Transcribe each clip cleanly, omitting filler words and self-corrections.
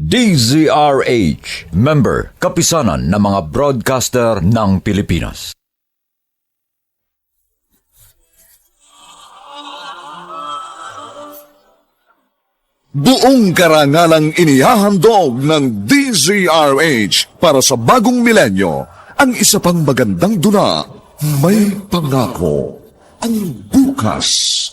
DZRH, member, kapisanan ng mga broadcaster ng Pilipinas. Buong karangalang inihahandog ng DZRH para sa bagong milenyo, ang isa pang magandang dula, may pangako ang bukas.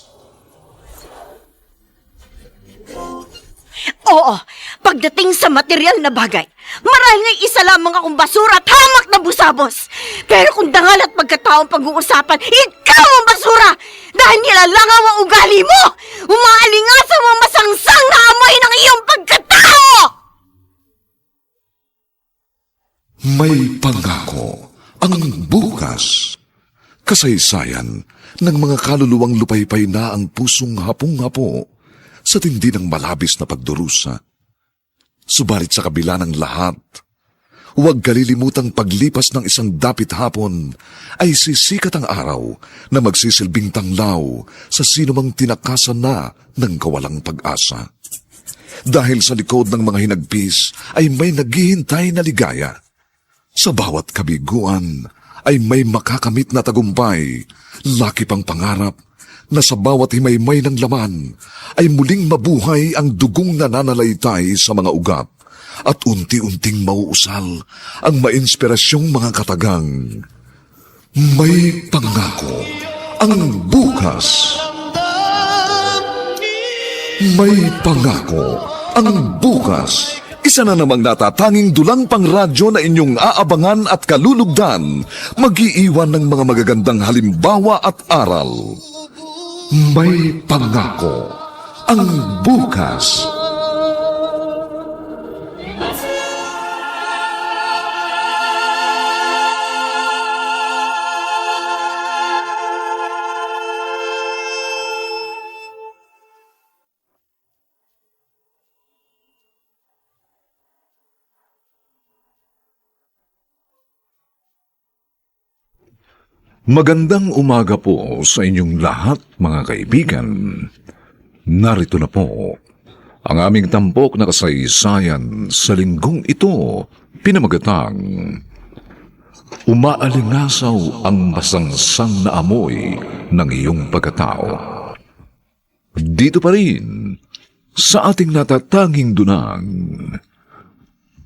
Oo, pagdating sa material na bagay, marahil nga isa lamang akong basura at hamak na busabos. Pero kung dangal at pagkataong pag-uusapan, ikaw ang basura! Dahil nilalangaw ang ugali mo! Umaalingasaw ang masangsang na amoy ng iyong pagkatao! May pangako ang bukas. Kasaysayan ng mga kaluluwang lupaypay na ang pusong hapong-hapo sa tindi ng malabis na pagdurusa. Subalit sa kabila ng lahat, huwag kalilimutang paglipas ng isang dapit hapon ay sisikat ang araw na magsisilbing tanglaw sa sinumang tinakasan na ng kawalang pag-asa. Dahil sa likod ng mga hinagpis ay may naghihintay na ligaya. Sa bawat kabiguan ay may makakamit na tagumpay, laki pang pangarap na sa bawat himaymay ng laman ay muling mabuhay ang dugong nananalaytay sa mga ugat at unti-unting mauusal ang mainspirasyong mga katagang. May pangako ang bukas. May pangako ang bukas. Isa na namang natatanging dulang pangradyo na inyong aabangan at kalulugdan, mag-iiwan ng mga magagandang halimbawa at aral. May pangako ang bukas. Magandang umaga po sa inyong lahat, mga kaibigan. Narito na po ang aming tampok na kasaysayan sa linggong ito, pinamagatang Umaalingasaw ang masangsang na amoy ng iyong pagkatao. Dito pa rin sa ating natatanging dunang,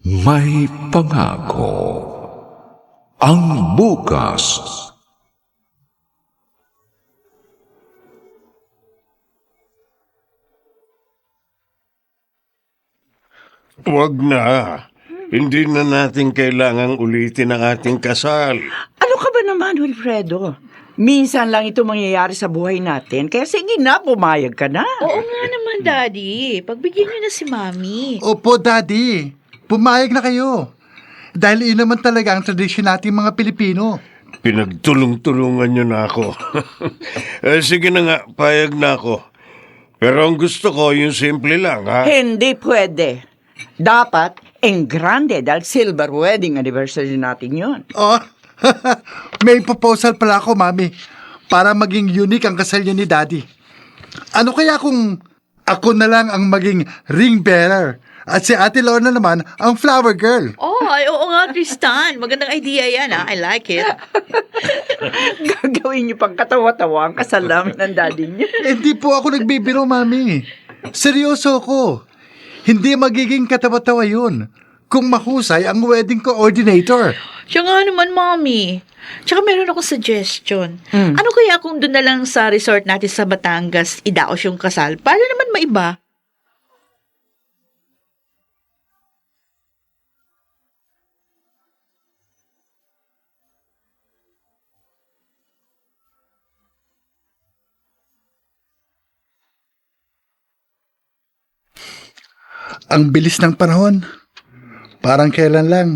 may pangako ang bukas. Wag na. Hindi na natin kailangang ulitin ang ating kasal. Ano ka ba naman, Wilfredo? Minsan lang ito mangyayari sa buhay natin, kaya sige na, pumayag ka na. Oo nga naman, Daddy. Pagbigyan niyo na si Mami. Opo, Daddy. Pumayag na kayo. Dahil yun naman talaga ang tradisyon nating mga Pilipino. Pinagtulong-tulungan niyo na ako. Sige na nga, payag na ako. Pero ang gusto ko, yung simple lang, ha? Hindi pwede. Dapat, en grande dahil silver wedding anniversary natin yun. Oh, may proposal pala ako, Mami, para maging unique ang kasal niyo ni Daddy. Ano kaya kung ako na lang ang maging ring bearer at si Ate Lorna naman ang flower girl? Oh, ay, oo nga, Tristan. Magandang idea yan, ha? I like it. Gagawin niyo pang katawa-tawa ang kasal namin ng daddy niyo. Hindi po ako nagbibiro, Mami. Seryoso ko. Hindi magiging katawa-tawa yun kung mahusay ang wedding coordinator. Siya nga naman, Mommy. Tsaka meron akong suggestion. Ano kaya kung doon na lang sa resort natin sa Batangas, idaos yung kasal? Para naman maiba. Ang bilis ng panahon. Parang kailan lang,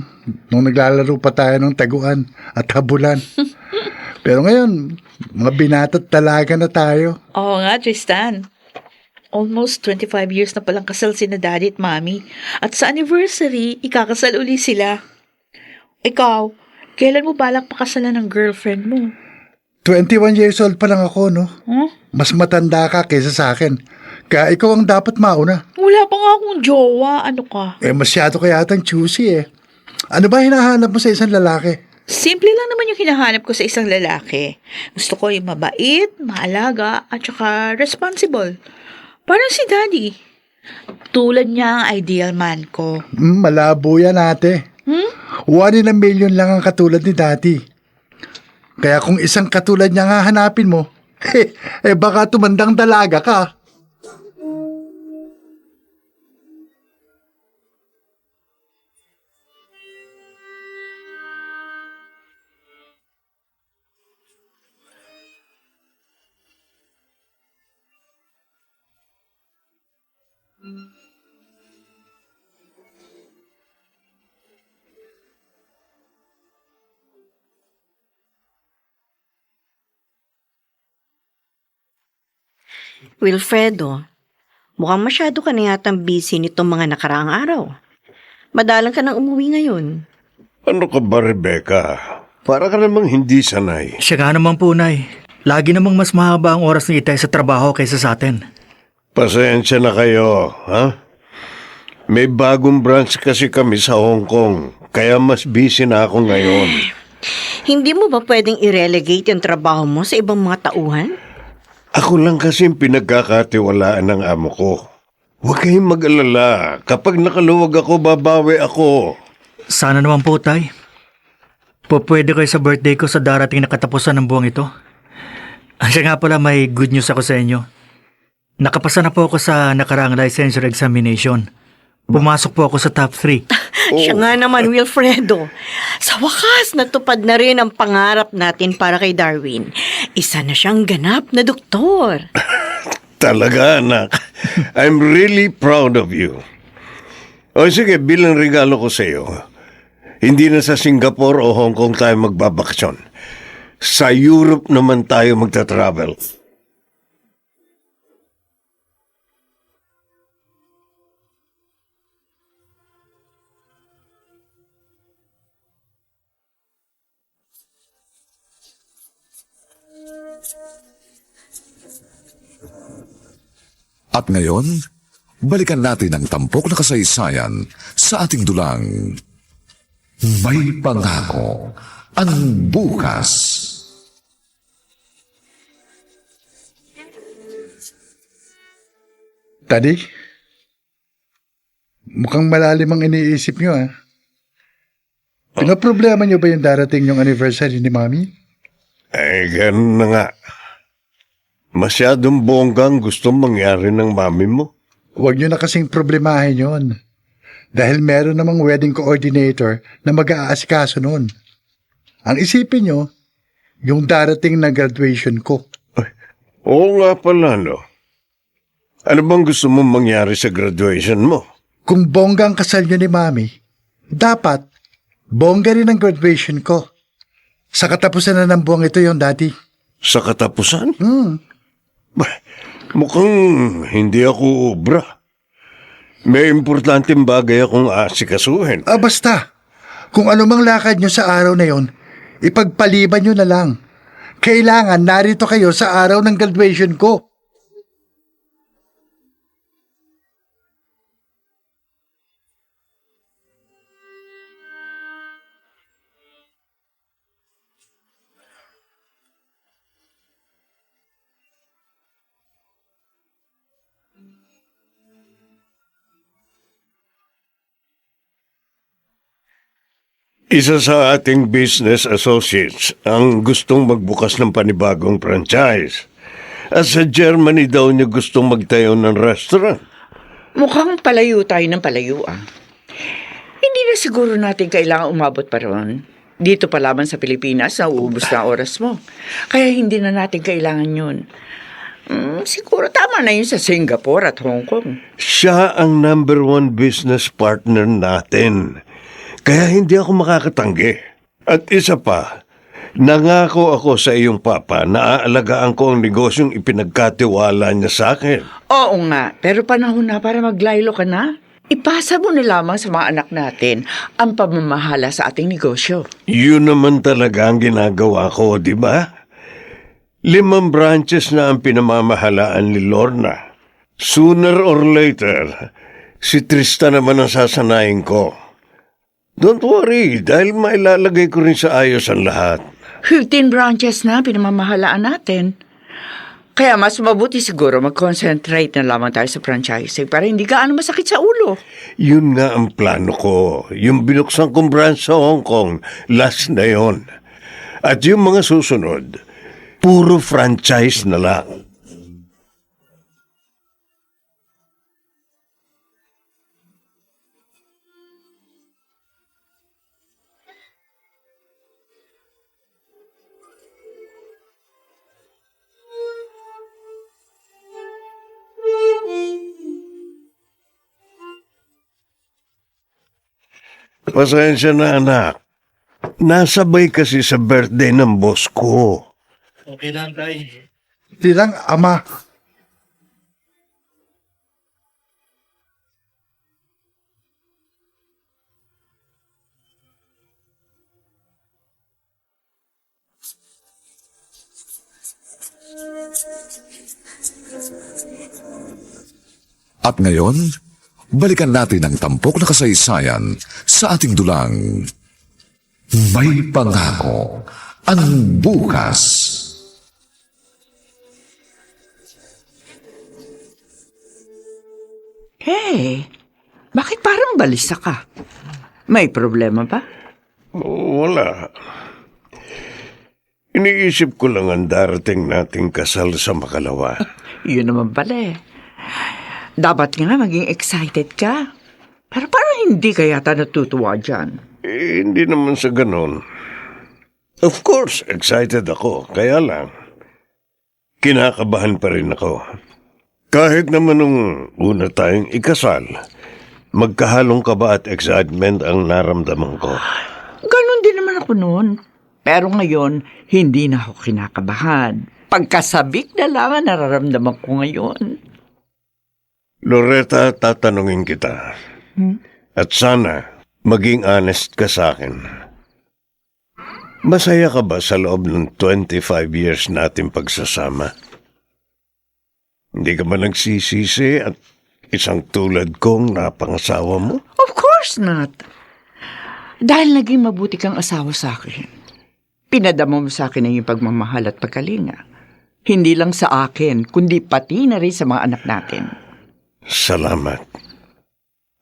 nung naglalaro pa tayo ng taguan at habulan. Pero ngayon, mga binatat talaga na tayo. Oo nga, Tristan. Almost 25 years na palang kasal sina Daddy at Mommy. At sa anniversary, ikakasal uli sila. Ikaw, kailan mo balak pakasalan ng girlfriend mo? 21 years old pa lang ako, no? Huh? Mas matanda ka kaysa sa akin. Kaya ikaw ang dapat mauna. Wala pa nga akong jowa. Ano ka? Masyado ka yatang choosy eh. Ano ba hinahanap mo sa isang lalaki? Simple lang naman yung hinahanap ko sa isang lalaki. Gusto ko yung mabait, maalaga, at saka responsible. Parang si Daddy. Tulad niya ang ideal man ko. Malabo yan ate. 1 in a million lang ang katulad ni Daddy. Kaya kung isang katulad niya nga hanapin mo, baka tumandang dalaga ka. Wilfredo, mukhang masyado ka na yatang busy nitong mga nakaraang araw. Madalang ka nang umuwi ngayon. Ano ka ba, Rebecca? Para ka namang hindi sanay. Siya nga naman po, Nay. Lagi namang mas mahaba ang oras ni Itay sa trabaho kaysa sa atin. Pasensya na kayo, ha? May bagong branch kasi kami sa Hong Kong, kaya mas busy na ako ngayon. Hindi mo ba pwedeng i-relegate yung trabaho mo sa ibang mga tauhan? Ako lang kasing pinagkakatiwalaan ng amo ko. Huwag kayong mag-alala. Kapag nakaluwag ako, babawi ako. Sana naman po, Tay. Pwede kayo sa birthday ko sa darating na katapusan ng buwang ito. Siya nga pala, may good news ako sa inyo. Nakapasa na po ako sa nakaraang licensure examination. Pumasok po ako sa top 3. Siya nga naman, Wilfredo. Sa wakas, natupad na rin ang pangarap natin para kay Darwin. Isa na siyang ganap na doktor. Talaga, anak. I'm really proud of you. O sige, bilang regalo ko sa iyo, hindi na sa Singapore o Hong Kong tayo magbabakasyon. Sa Europe naman tayo magta-travel. At ngayon, balikan natin ang tampok na kasaysayan sa ating dulang. May pangako ang bukas. Daddy, mukhang malalim ang iniisip niyo ah. Pinoproblema niyo ba yung darating yung anniversary ni Mami? Ganun na nga. Masyadong bonggang gustong mangyari ng mami mo. Huwag niyo na kasing problemahin yon. Dahil meron namang wedding coordinator na mag-aasikaso nun. Ang isipin niyo, yung darating na graduation ko. Oo nga pala, no? Ano bang gusto mong mangyari sa graduation mo? Kung bongga ang kasal niyo ni Mami, dapat bongga rin ang graduation ko. Sa katapusan na ng buwang ito yung Daddy. Sa katapusan? Mukhang hindi ako obra. May importanteng bagay akong asikasuhin. Basta, kung anumang lakad nyo sa araw na yon, ipagpaliban nyo na lang. Kailangan narito kayo sa araw ng graduation ko. Isa sa ating business associates ang gustong magbukas ng panibagong franchise. At sa Germany daw niya gustong magtayo ng restaurant. Mukhang palayo tayo ng palayo ah. Hindi na siguro natin kailangan umabot pa roon. Dito pa lamang sa Pilipinas, nauubos na oras mo. Kaya hindi na natin kailangan yun. Siguro tama na yun sa Singapore at Hong Kong. Siya ang number 1 business partner natin. Kaya hindi ako makakatanggi. At isa pa, nangako ako sa iyong papa na aalagaan ko ang negosyong ipinagkatiwala niya sa akin. Oo nga, pero panahon na para maglaylo ka na. Ipasa mo na lamang sa mga anak natin ang pamamahala sa ating negosyo. Yun naman talaga ang ginagawa ko, di ba? 5 branches na ang pinamamahalaan ni Lorna. Sooner or later, si Tristan naman ang sasanayin ko. Don't worry, dahil mailalagay ko rin sa ayos ang lahat. 15 branches na pinamamahalaan natin. Kaya mas mabuti siguro mag-concentrate na lamang tayo sa franchising para hindi gaano masakit sa ulo. Yun nga ang plano ko. Yung binuksan kong branch sa Hong Kong, last na yon. At yung mga susunod, puro franchise na lang. Pasensya na, anak. Nasabay kasi sa birthday ng boss ko. Okay lang, tay. Di lang, Ama. At ngayon, balikan natin ang tampok na kasaysayan sa ating dulang May Pangako ang Bukas. Hey, bakit parang balisa ka? May problema ba? Wala. Iniisip ko lang ang darating nating kasal sa Makalawa. Yun naman pala eh. Dapat nga maging excited ka. Pero parang hindi ka yata natutuwa dyan. Hindi naman sa ganon. Of course, excited ako. Kaya lang, kinakabahan pa rin ako. Kahit naman nung una tayong ikasal, magkahalong kaba at excitement ang naramdaman ko. Ganon din naman ako noon. Pero ngayon, hindi na ako kinakabahan. Pagkasabik na lang ang nararamdaman ko ngayon. Loretta, tatanungin kita. At sana, maging honest ka sa akin. Masaya ka ba sa loob ng 25 years natin pagsasama? Hindi ka ba nagsisisi at isang tulad kong napangasawa mo? Of course not. Dahil naging mabuti kang asawa sa akin. Pinadama mo sa akin ang iyong pagmamahal at pagkalinga. Hindi lang sa akin, kundi pati na rin sa mga anak natin. Salamat.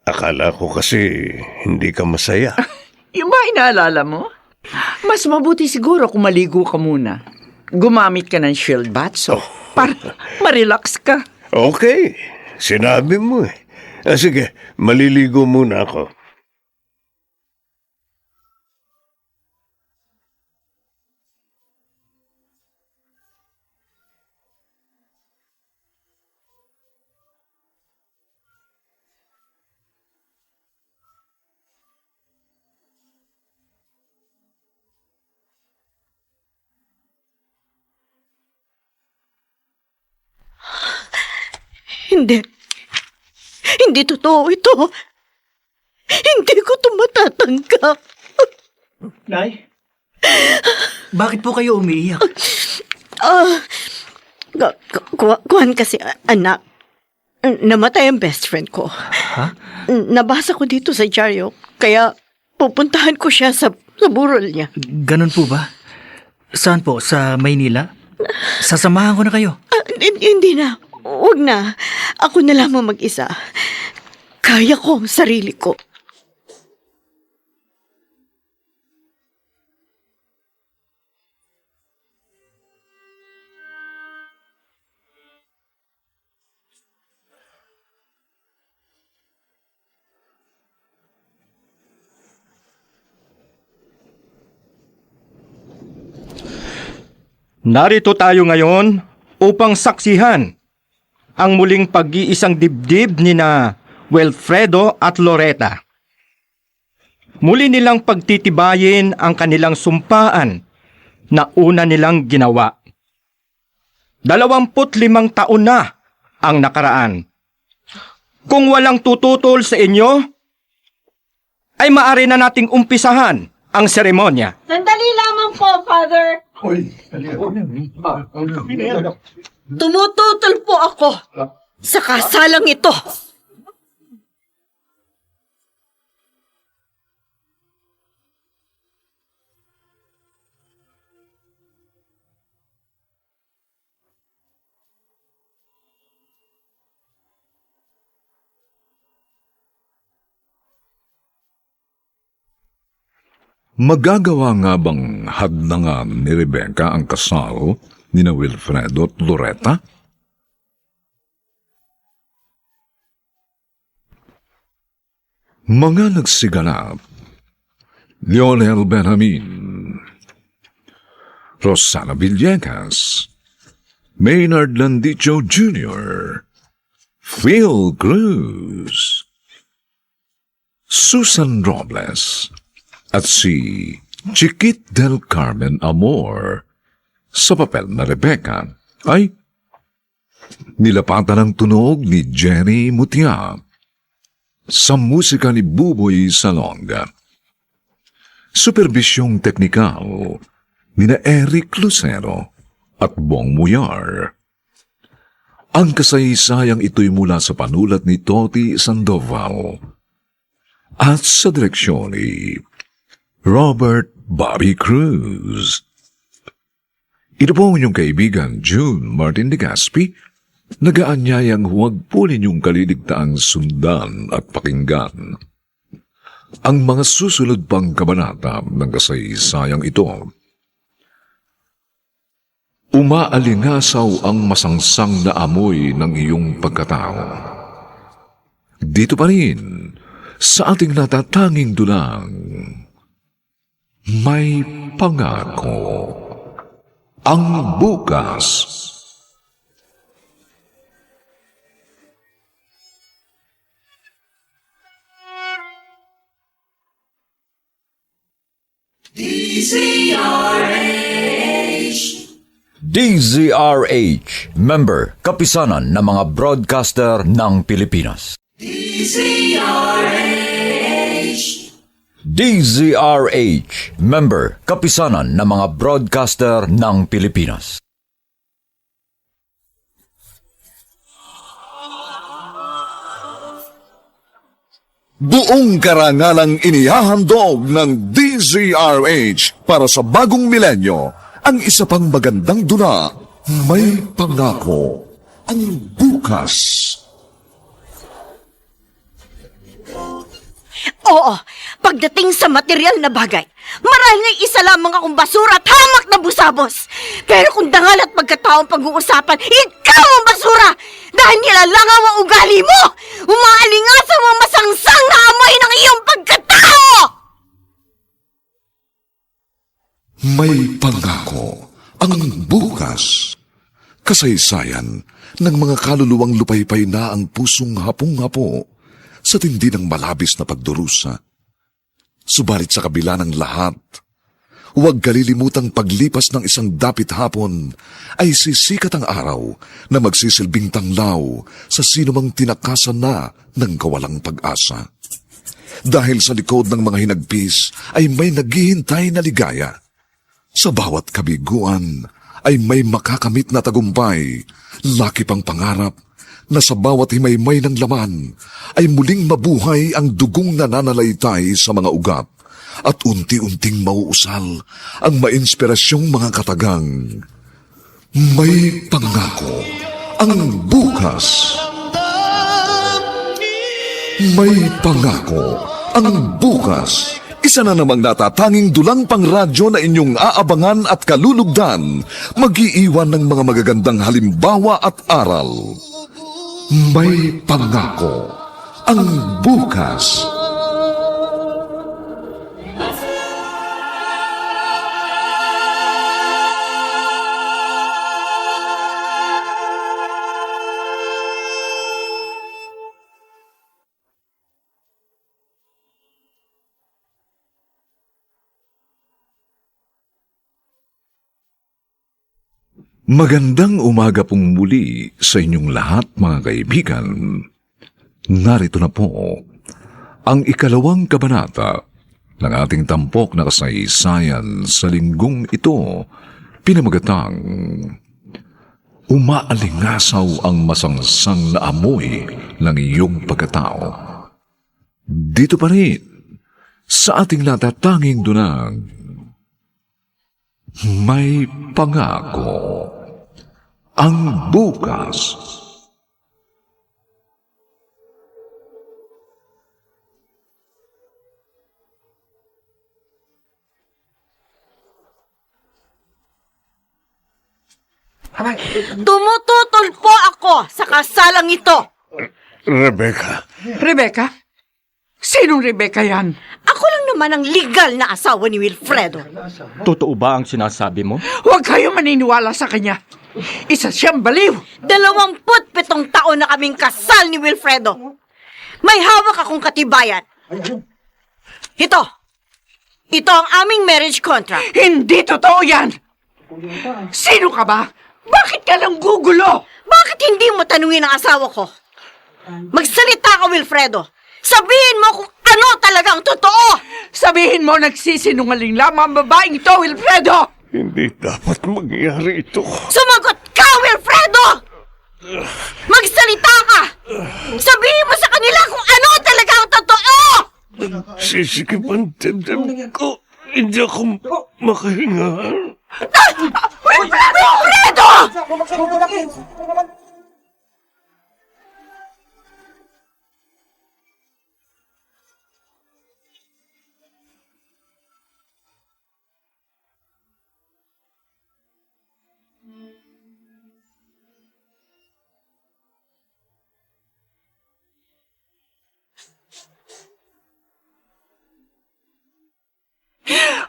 Akala ko kasi hindi ka masaya. Yung ba inaalala mo? Mas mabuti siguro kung maligo ka muna. Gumamit ka ng shield bath para ma-relax ka. Okay, sinabi mo eh. Sige, maliligo muna ako. Hindi. Hindi totoo ito. Hindi ko ito matatanggap. Nay? Bakit po kayo umiiyak? Kuhan kasi, anak. Namatay ang best friend ko. Ha? Nabasa ko dito sa dyaryo, kaya pupuntahan ko siya sa burol niya. Ganun po ba? Saan po? Sa Maynila? Sasamahan ko na kayo. Hindi na. Huwag na. Ako na lamang mag-isa. Kaya ko ang sarili ko. Narito tayo ngayon upang saksihan ang muling pag-iisang dibdib ni na Wilfredo at Loretta. Muli nilang pagtitibayin ang kanilang sumpaan na una nilang ginawa. 25 taon na ang nakaraan. Kung walang tututol sa inyo, ay maaari na nating umpisahan ang seremonya. Sandali lamang po, Father. Tumututol po ako. Sa kasalang ito, Magagawa nga bang hadlangan ni Rebecca ang kasal ni na Wilfredo at Loretta? Mga nagsiganap: Lionel Benjamin, Rosana Villegas, Maynard Landicho Jr., Phil Cruz, Susan Robles, at si Chiquit del Carmen Amor. Sa papel na Rebecca ay nilapatan ng tunog ni Jenny Mutia. Sa musika ni Buboy Salonga. Superbisyong teknikal ni na Eric Lucero at Bong Muyar. Ang kasaysayang ito'y mula sa panulat ni Toti Sandoval at sa direksyon ni Robert Bobby Cruz. Ito po ang inyong kaibigan June Martin de Gaspi, nagaanyayang huwag po ninyong kaliligtaang sundan at pakinggan ang mga susunod pang kabanata ng kasaysayang ito. Umaalingasaw ang masangsang na amoy ng iyong pagkatao. Dito pa rin, sa ating natatanging dulang, may pangako ang bukas. DZRH, member, kapisanan ng mga broadcaster ng Pilipinas. DZRH, member, kapisanan ng mga broadcaster ng Pilipinas. Buong karangalang inihahandog ng DZRH para sa bagong milenyo, ang isa pang magandang dula, may pangako ang bukas. oo, pagdating sa material na bagay, marahil nga isa lamang akong basura at hamak na busabos. Pero kung dangal at pagkataong pag-uusapan, ikaw ang basura! Dahil nilalangaw ang ugali mo! Umaalingas ang mga masangsang na amoy ng iyong pagkatao! May pangako ang bukas. Kasaysayan ng mga kaluluwang lupaypay na ang pusong hapong-hapo sa tindi ng malabis na pagdurusa. Subalit sa kabila ng lahat, huwag kalilimutang paglipas ng isang dapit hapon ay sisikat ang araw na magsisilbing tanglaw sa sinumang tinakasan na ng kawalang pag-asa. Dahil sa likod ng mga hinagpis ay may naghihintay na ligaya. Sa bawat kabiguan ay may makakamit na tagumpay, laki pang pangarap na sa bawat himaymay ng laman ay muling mabuhay ang dugong nananalaytay sa mga ugat at unti-unting mauusal ang mainspirasyong mga katagang. May pangako ang bukas. May pangako ang bukas. Isa na namang natatanging dulang pangradyo na inyong aabangan at kalulugdan, mag-iiwan ng mga magagandang halimbawa at aral. May pangako ang bukas. Magandang umaga pong muli sa inyong lahat, mga kaibigan. Narito na po ang ikalawang kabanata ng ating tampok na kasaysayan sa linggong ito, pinamagatang umaalingasaw ang masangsang na amoy ng iyong pagkatao. Dito pa rin, sa ating natatanging dunang, may pangako ang bukas. Tumututol po ako sa kasalang ito. Rebecca, Rebecca? Sinong Rebecca yan? Ako lang naman ang legal na asawa ni Wilfredo. Totoo ba ang sinasabi mo? Huwag kayo maniniwala sa kanya. Isa siyang baliw. 27 taon na kaming kasal ni Wilfredo. May hawak akong katibayan. Ito. Ito ang aming marriage contract. Hindi totoo yan! Sino ka ba? Bakit ka lang gugulo? Bakit hindi mo tanungin ang asawa ko? Magsalita ka, Wilfredo. Sabihin mo kung ano talaga ang totoo. Sabihin mo nagsisinungaling lamang ang babaeng ito, Wilfredo! hindi dapat mangyari ito. Sumagot ka, Wilfredo! Magsalita ka! Sabihin mo sa kanila kung ano talaga ang totoo! Sisikip ang dibdib ko. Hindi ako makahinga. Wilfredo!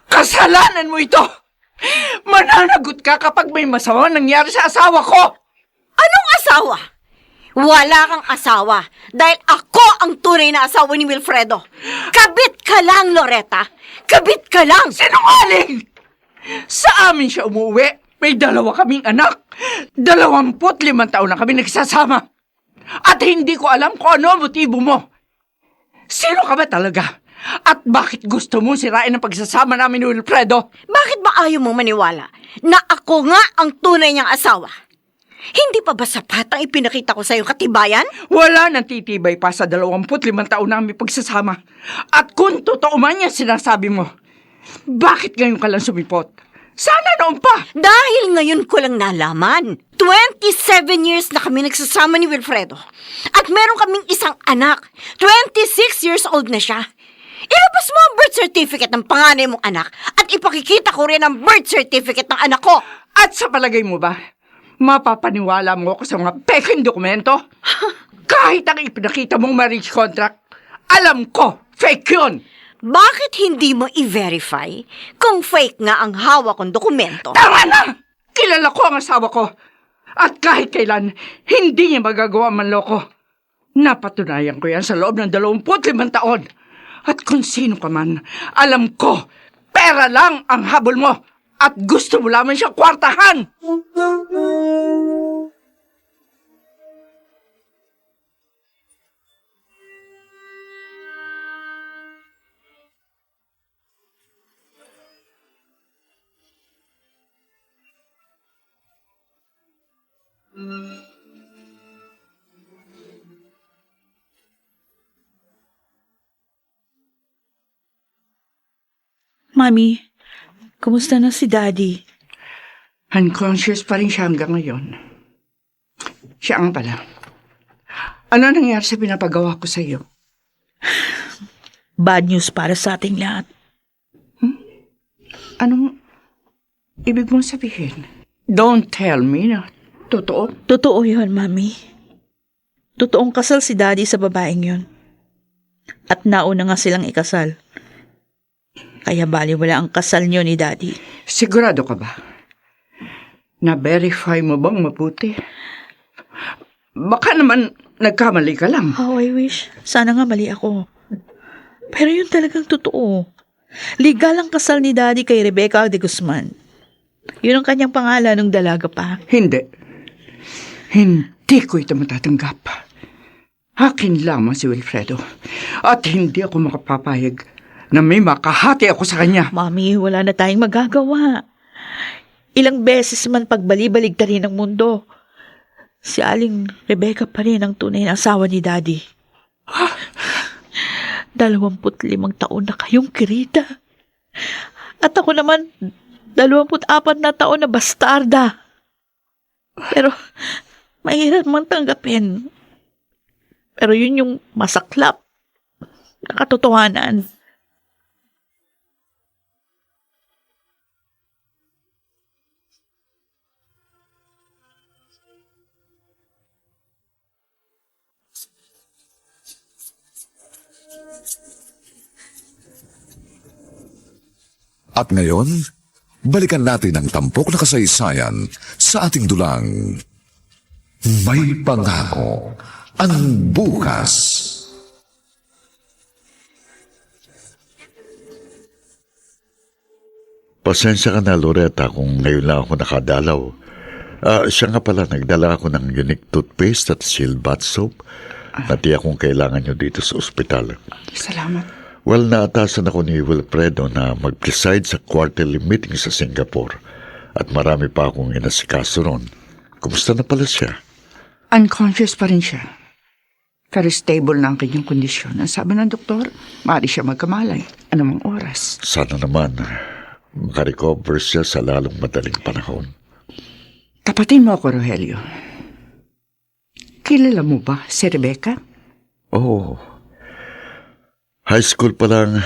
Kasalanan mo ito! Mananagot ka kapag may masama nangyari sa asawa ko! Anong asawa? Wala kang asawa dahil ako ang tunay na asawa ni Wilfredo. Kabit ka lang, Loretta. Kabit ka lang. Sinungaling! Sa amin siya umuwi. May 2 kaming anak. 25 taon na kami nagsasama. At hindi ko alam kung ano ang motibo mo. Sino ka ba talaga? At bakit gusto mo sirain ang pagsasama namin ni Wilfredo? Bakit ba ayaw mo maniwala na ako nga ang tunay niyang asawa? Hindi pa ba sapat ang ipinakita ko sa iyong katibayan? Wala nang titibay pa sa 25 taon na aming pagsasama. At kung totoo man yan sinasabi mo, bakit ngayon ka lang sumipot? Sana noon pa! Dahil ngayon ko lang nalaman. 27 years na kami nagsasama ni Wilfredo. At meron kaming isang anak. 26 years old na siya. Ilabas mo ang birth certificate ng panganay mong anak at ipakikita ko rin ang birth certificate ng anak ko. At sa palagay mo ba, mapapaniwala mo ako sa mga peking dokumento? Kahit ang ipinakita mong marriage contract, alam ko, fake yun! Bakit hindi mo i-verify kung fake nga ang hawak kong dokumento? Tama na! Kilala ko ang asawa ko. At kahit kailan, hindi niya magagawa manloko. Napatunayan ko yan sa loob ng 25 taon. At kung sino ka man, alam ko, pera lang ang habol mo. At gusto mo lamang siyang kwartahan. Mami, kumusta na si Daddy? Unconscious pa rin siya hanggang ngayon. Siya ang pala. Ano nangyari sa pinapagawa ko sa iyo? Bad news para sa ating lahat. Anong ibig mong sabihin? Don't tell me na totoo. Totoo yun, Mami. Totoong kasal si Daddy sa babaeng yun. At nauna nga silang ikasal. Kaya baliwala ang kasal niyo ni Daddy. Sigurado ka ba? Na-verify mo bang mabuti? Baka naman nagkamali ka lang. How I wish. Sana nga mali ako. Pero yun talagang totoo. Legal ang kasal ni Daddy kay Rebecca de Guzman. Yun ang kanyang pangalan nung dalaga pa. Hindi. Hindi ko ito matatanggap. Akin lamang si Wilfredo. At hindi ako makapapayag na may makahati ako sa kanya. Mami, wala na tayong magagawa. Ilang beses man pagbali-baligtarin ng mundo. si Aling Rebecca pa rin ang tunay na asawa ni Daddy. 25 taon na kayong kirita. At ako naman, 24 na taon na bastarda. Pero, mahirap man tanggapin. Pero yun yung masaklap na katotohanan. At ngayon, balikan natin ang tampok na kasaysayan sa ating dulang May Pangako ang Bukas. Pasensya ka na, Loretta, kung ngayon lang ako nakadalaw. Siya nga pala, nagdala ako ng unique toothpaste at Shield bath soap na tiyak kung kailangan nyo dito sa ospital. Salamat. Well, naatasan ako ni Wilfredo na mag-preside sa quarterly meeting sa Singapore at marami pa akong inasikaso ron. Kumusta na pala siya? Unconscious pa rin siya. Pero stable na ang kanyang kondisyon. Ang sabi ng doktor, maaari siya magkamalay anumang oras. Sana naman makarecover siya sa lalong madaling panahon. Tapatin mo ako, Rogelio. Kilala mo ba si Rebecca? Oo. High school pa lang,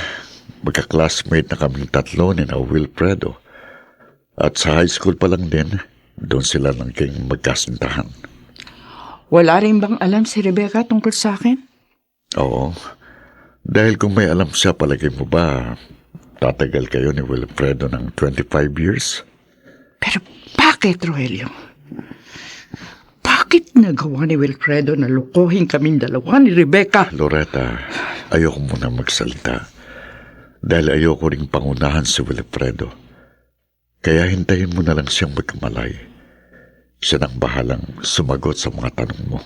magka-classmate na kaming tatlo ni na Wilfredo. At sa high school pa lang din, doon sila naging magkasintahan. Wala rin bang alam si Rebecca tungkol sa akin? Oo. Dahil kung may alam siya, palagay mo ba, tatagal kayo ni Wilfredo ng 25 years? Pero bakit, Rogelio? Bakit nagawa ni Wilfredo na lukuhin kaming dalawa ni Rebecca? Loretta, ayoko muna magsalita. Dahil ayoko ring pangunahan si Wilfredo. Kaya hintayin mo na lang siyang magkamalay. Siya nang bahalang sumagot sa mga tanong mo.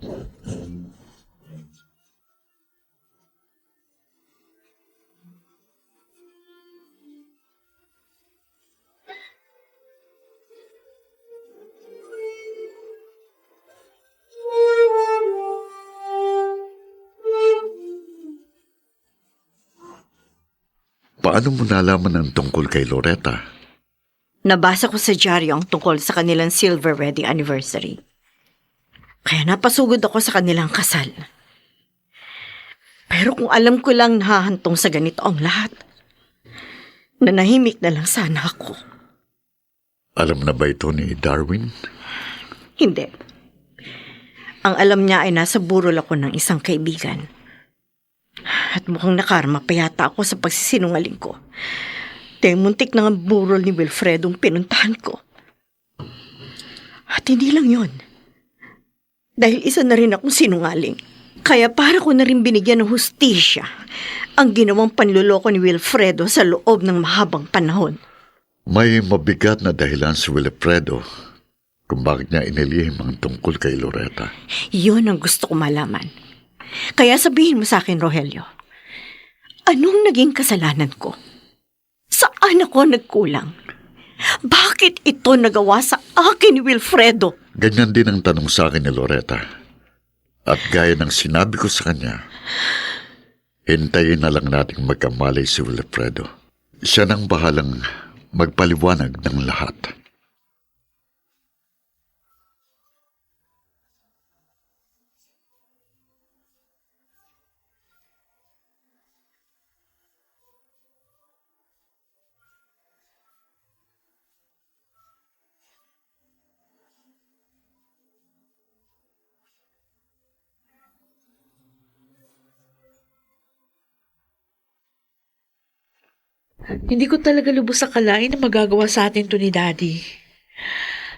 Paano mo nalaman ang tungkol kay Loretta? Nabasa ko sa dyaryo ang tungkol sa kanilang silver wedding anniversary. Kaya napasugod ako sa kanilang kasal. Pero kung alam ko lang nahahantong sa ganito ang lahat, nanahimik na lang sana ako. Alam na ba ito ni Darwin? Hindi. Ang alam niya ay nasa burol ako ng isang kaibigan. At mukhang nakarma pa yata ako sa pagsisinungaling ko. Dahil muntik na ang burol ni Wilfredo ang pinuntahan ko. At hindi lang yon. Dahil isa na rin akong sinungaling. Kaya para ko na rin binigyan ng hustisya ang ginawang panluloko ni Wilfredo sa loob ng mahabang panahon. May mabigat na dahilan si Wilfredo kung bakit niya inilihim ang tungkol kay Loretta. Yun ang gusto ko malaman. Kaya sabihin mo sa akin, Rogelio, anong naging kasalanan ko? Saan ako nagkulang? Bakit ito nagawa sa akin ni Wilfredo? Ganyan din ang tanong sa akin ni Loretta. At gaya ng sinabi ko sa kanya, hintayin na lang nating magkamalay si Wilfredo. Siya nang bahalang magpaliwanag ng lahat. Hindi ko talaga lubos akalain na magagawa sa atin to ni Daddy.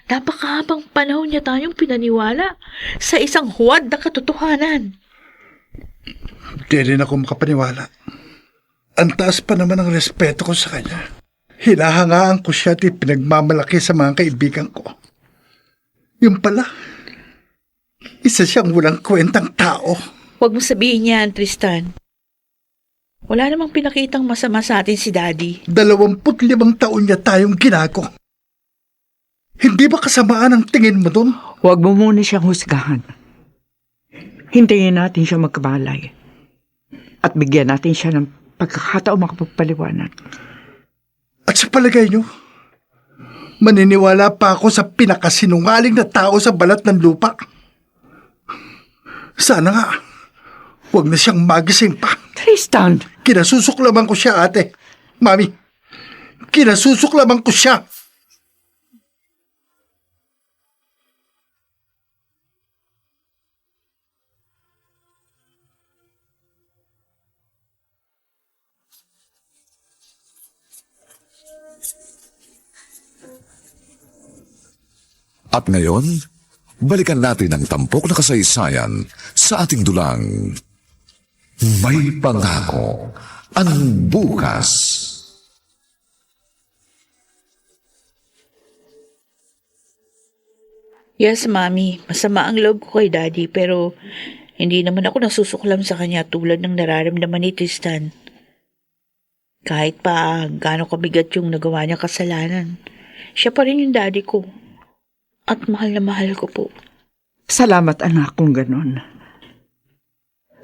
Napakahabang panahon niya tayong pinaniwala sa isang huwad na katotohanan. Di rin ako makapaniwala. Ang taas pa naman ang respeto ko sa kanya. Hinahangaan ko siya at pinagmamalaki sa mga kaibigan ko. Yung pala, isa siyang walang kwentang tao. Huwag mo sabihin yan, Tristan. Wala namang pinakitang masama sa atin si Daddy. 25 taon niya tayong ginago. Hindi ba kasamaan ang tingin mo doon? Huwag mo muna siyang husgahan. Hintayin natin siya magkamalay. At bigyan natin siya ng pagkakataon makapagpaliwanag. At sa palagay nyo, maniniwala pa ako sa pinakasinungaling na tao sa balat ng lupa. Sana nga, huwag na siyang magising pa. Tristan! Kinasusuklaman ko siya, ate. Mami, kinasusuklaman ko siya. At ngayon, balikan natin ang tampok na kasaysayan sa ating dulang. May pangako ang bukas. Yes, Mami. Masama ang loob ko kay Daddy pero hindi naman ako nasusuklam sa kanya tulad ng nararamdaman ni Tristan. Kahit pa gaano kabigat yung nagawa niya kasalanan, siya pa rin yung Daddy ko. At mahal na mahal ko po. Salamat anak kung ganun.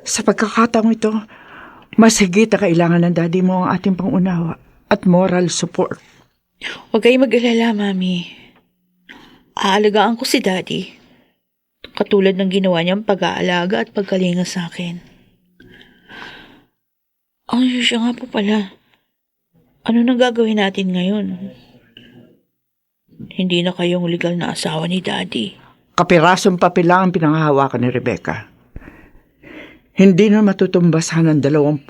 Sa pagkakataong ito, mas higit na kailangan ng daddy mo ang ating pangunawa at moral support. Huwag kayong mag-alala, Mami. Aalagaan ko si Daddy. Katulad ng ginawa niyang pag-aalaga at pagkalinga sa akin. Siya nga po pala. Ano nang gagawin natin ngayon? Hindi na kayong legal na asawa ni Daddy. Kapirasong papel lang ang pinanghahawakan ni Rebecca. Hindi na matutumbasan ang 25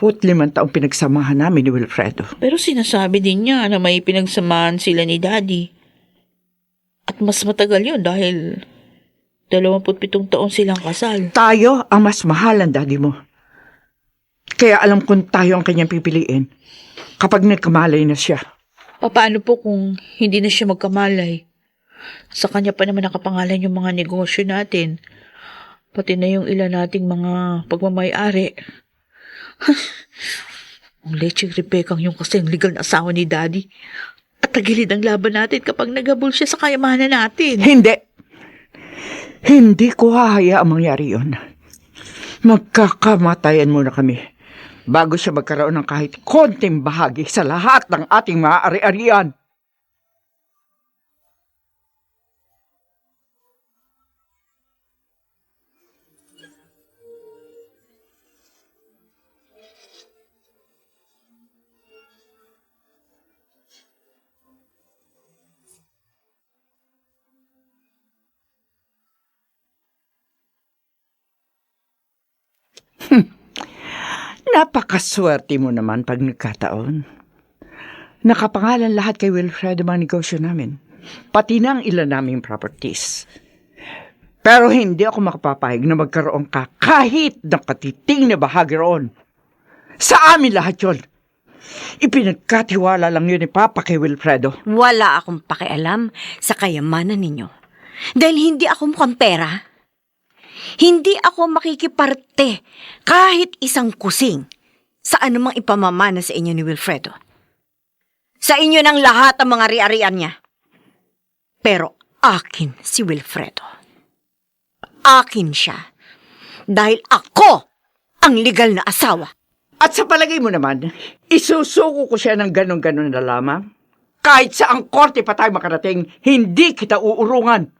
taong pinagsamahan namin ni Wilfredo. Pero sinasabi din niya na may pinagsamahan sila ni Daddy. At mas matagal yun dahil 27 taon silang kasal. Tayo ang mas mahal ng daddy mo. Kaya alam kong tayo ang kanyang pipiliin kapag nagkamalay na siya. Paano po kung hindi na siya magkamalay? Sa kanya pa naman nakapangalan yung mga negosyo natin. Pati na yung ilan nating mga pagmamay-ari. Ang lecheng Rebecca yung kasing legal na asawa ni Daddy. At tagilid ang laban natin kapag nagabol siya sa kayamanan natin. Hindi! Hindi ko hahayaang mangyari yun. Magkakamatayan muna kami bago siya magkaroon ng kahit konting bahagi sa lahat ng ating mga ari-arian. Napakaswerte mo naman pag nagkataon. Nakapangalan lahat kay Wilfredo mga negosyo namin. Pati na ang ilan naming properties. Pero hindi ako makapapayag na magkaroon ka kahit ng katiting na bahagi roon. Sa amin lahat yun. Ipinagkatiwala lang yun ni Papa kay Wilfredo. Wala akong pakialam sa kayamanan ninyo. Dahil hindi ako mukhang pera. Hindi ako makikiparte kahit isang kusing sa anumang ipamamana sa inyo ni Wilfredo. Sa inyo ng lahat ang mga ari-arian niya. Pero akin si Wilfredo. Akin siya. Dahil ako ang legal na asawa. At sa palagay mo naman, isusuko ko siya ng ganon-ganon na lamang? Kahit sa ang korte pa tayo makarating, hindi kita uurungan.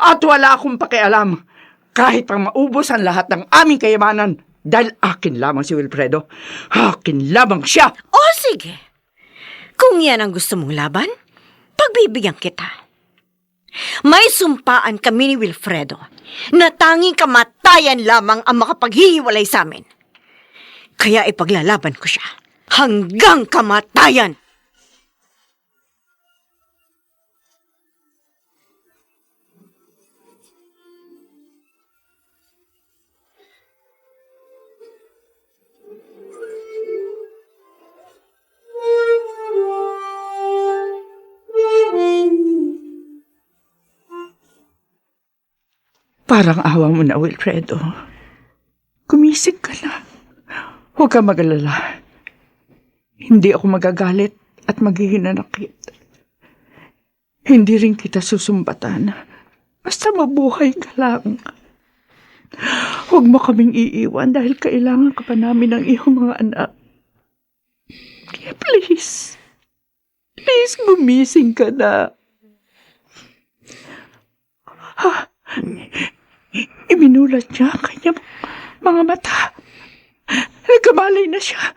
At wala akong pakialam kahit pang maubos ang lahat ng aming kayamanan dahil akin lamang si Wilfredo. Akin lamang siya. O sige, kung yan ang gusto mong laban, pagbibigyan kita. May sumpaan kami ni Wilfredo na tanging kamatayan lamang ang makapaghihiwalay sa amin. Kaya ipaglalaban ko siya hanggang kamatayan. Parang awa mo na, Wilfredo. Gumising ka na. Huwag ka mag-alala. Hindi ako magagalit at maghihinanakit. Hindi rin kita susumbatan Basta mabuhay ka lang. Huwag mo kaming iiwan dahil kailangan ka pa namin ng iyong mga anak. Kaya please, gumising ka na. Ibinulat niya ang kanyang mga mata. Nagkamalay na siya.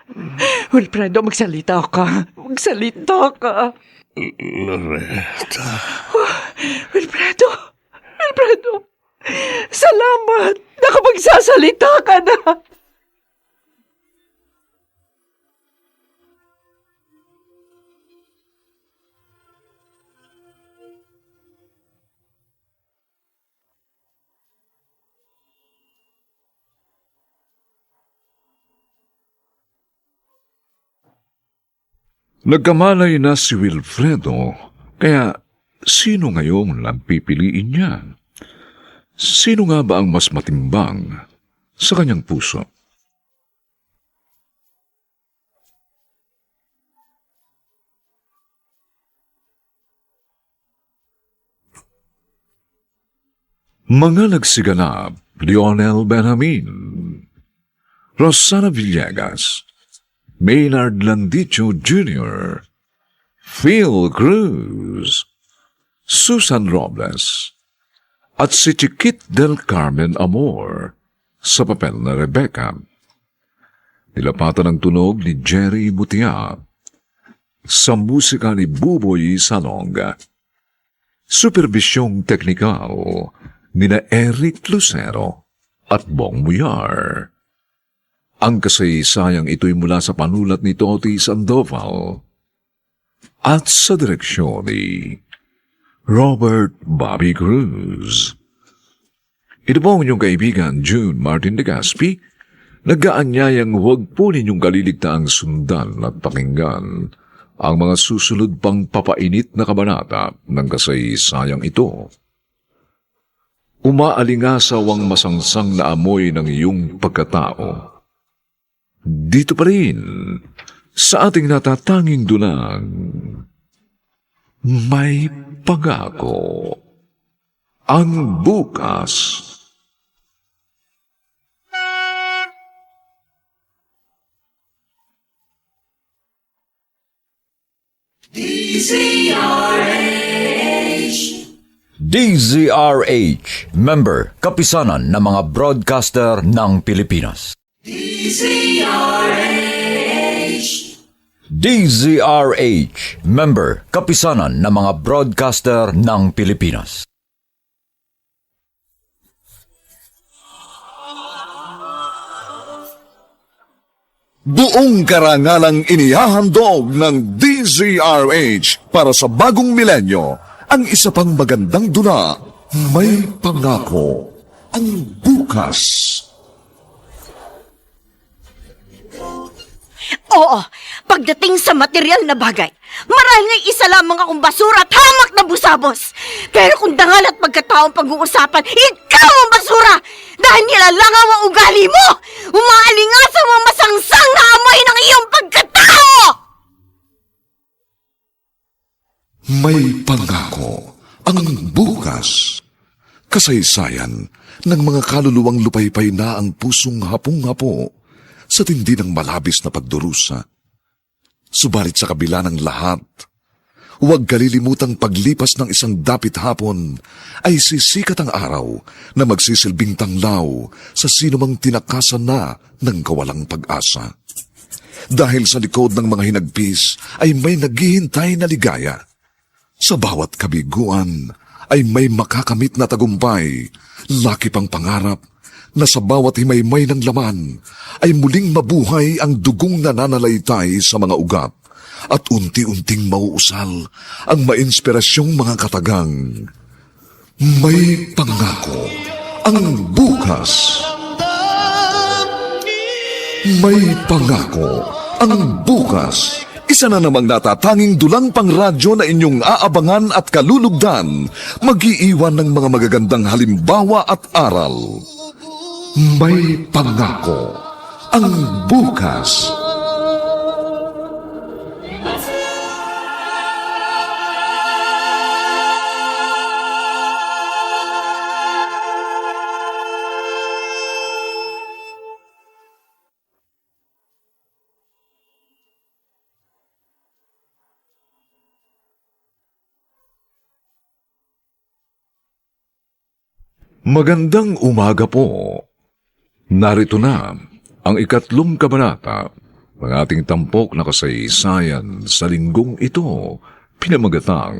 Wilfredo, magsalita ka. Magsalita ka. Loretta. Wilfredo! Salamat! Nakapagsasalita ka na! Nagkamalay na si Wilfredo, kaya sino ngayon ang pipiliin niya? Sino nga ba ang mas matimbang sa kanyang puso? Mga nagsiganap, Lionel Benjamin, Rosana Villegas, Maynard Landicho Jr., Phil Cruz, Susan Robles, at si Chiquit del Carmen Amor sa papel na Rebecca. Nilapatan ang tunog ni Jerry Mutia sa musika ni Buboy Salonga. Supervisyong teknikal nina Eric Lucero at Bong Muyar. Ang kasaysayang ito'y mula sa panulat ni Toti Sandoval at sa direksyon ni Robert Bobby Cruz. Ito po ang inyong kaibigan June Martin de Gaspi, nag-aanyayang huwag po ninyong kaliligtaang sundan at pakinggan ang mga susunod pang papainit na kabanata ng kasaysayang ito. Umaalingasawang masangsang na amoy ng iyong pagkatao. Dito pa rin, sa ating natatanging dunang, may pangako. Ang bukas. DZRH, member, kapisanan ng mga broadcaster ng Pilipinas. DZRH, member, kapisanan ng mga broadcaster ng Pilipinas. Buong karangalang inihahandog ng DZRH para sa bagong milenyo, ang isa pang magandang dula, may pangako, ang bukas. Oo, pagdating sa material na bagay, marahil nga isa lamang akong basura at hamak na busabos. Pero kung dangal at pagkataong pag-uusapan, ikaw ang basura! Dahil nilalangaw ang ugali mo! Umaalingasaw ang masangsang na amoy ng iyong pagkatao! May pangako, ang bukas. Kasaysayan ng mga kaluluwang lupaypay na ang pusong hapong-hapo sa tindi ng malabis na pagdurusa. Subalit sa kabila ng lahat, huwag kalilimutang paglipas ng isang dapit hapon ay sisikat ang araw na magsisilbing tanglaw sa sinumang tinakasan na ng kawalang pag-asa. Dahil sa likod ng mga hinagpis ay may naghihintay na ligaya. Sa bawat kabiguan ay may makakamit na tagumpay, laki pang pangarap, na sa bawat himaymay ng laman ay muling mabuhay ang dugong nananalaytay sa mga ugat at unti-unting mauusal ang mainspirasyong mga katagang. May pangako ang bukas. May pangako ang bukas. Isa na namang natatanging dulang pangradyo na inyong aabangan at kalulugdan, mag-iiwan ng mga magagandang halimbawa at aral. May pangako ang bukas. Magandang umaga po. Narito na ang 3 kabanata ng ating tampok na kasaysayan sa linggong ito, pinamagatang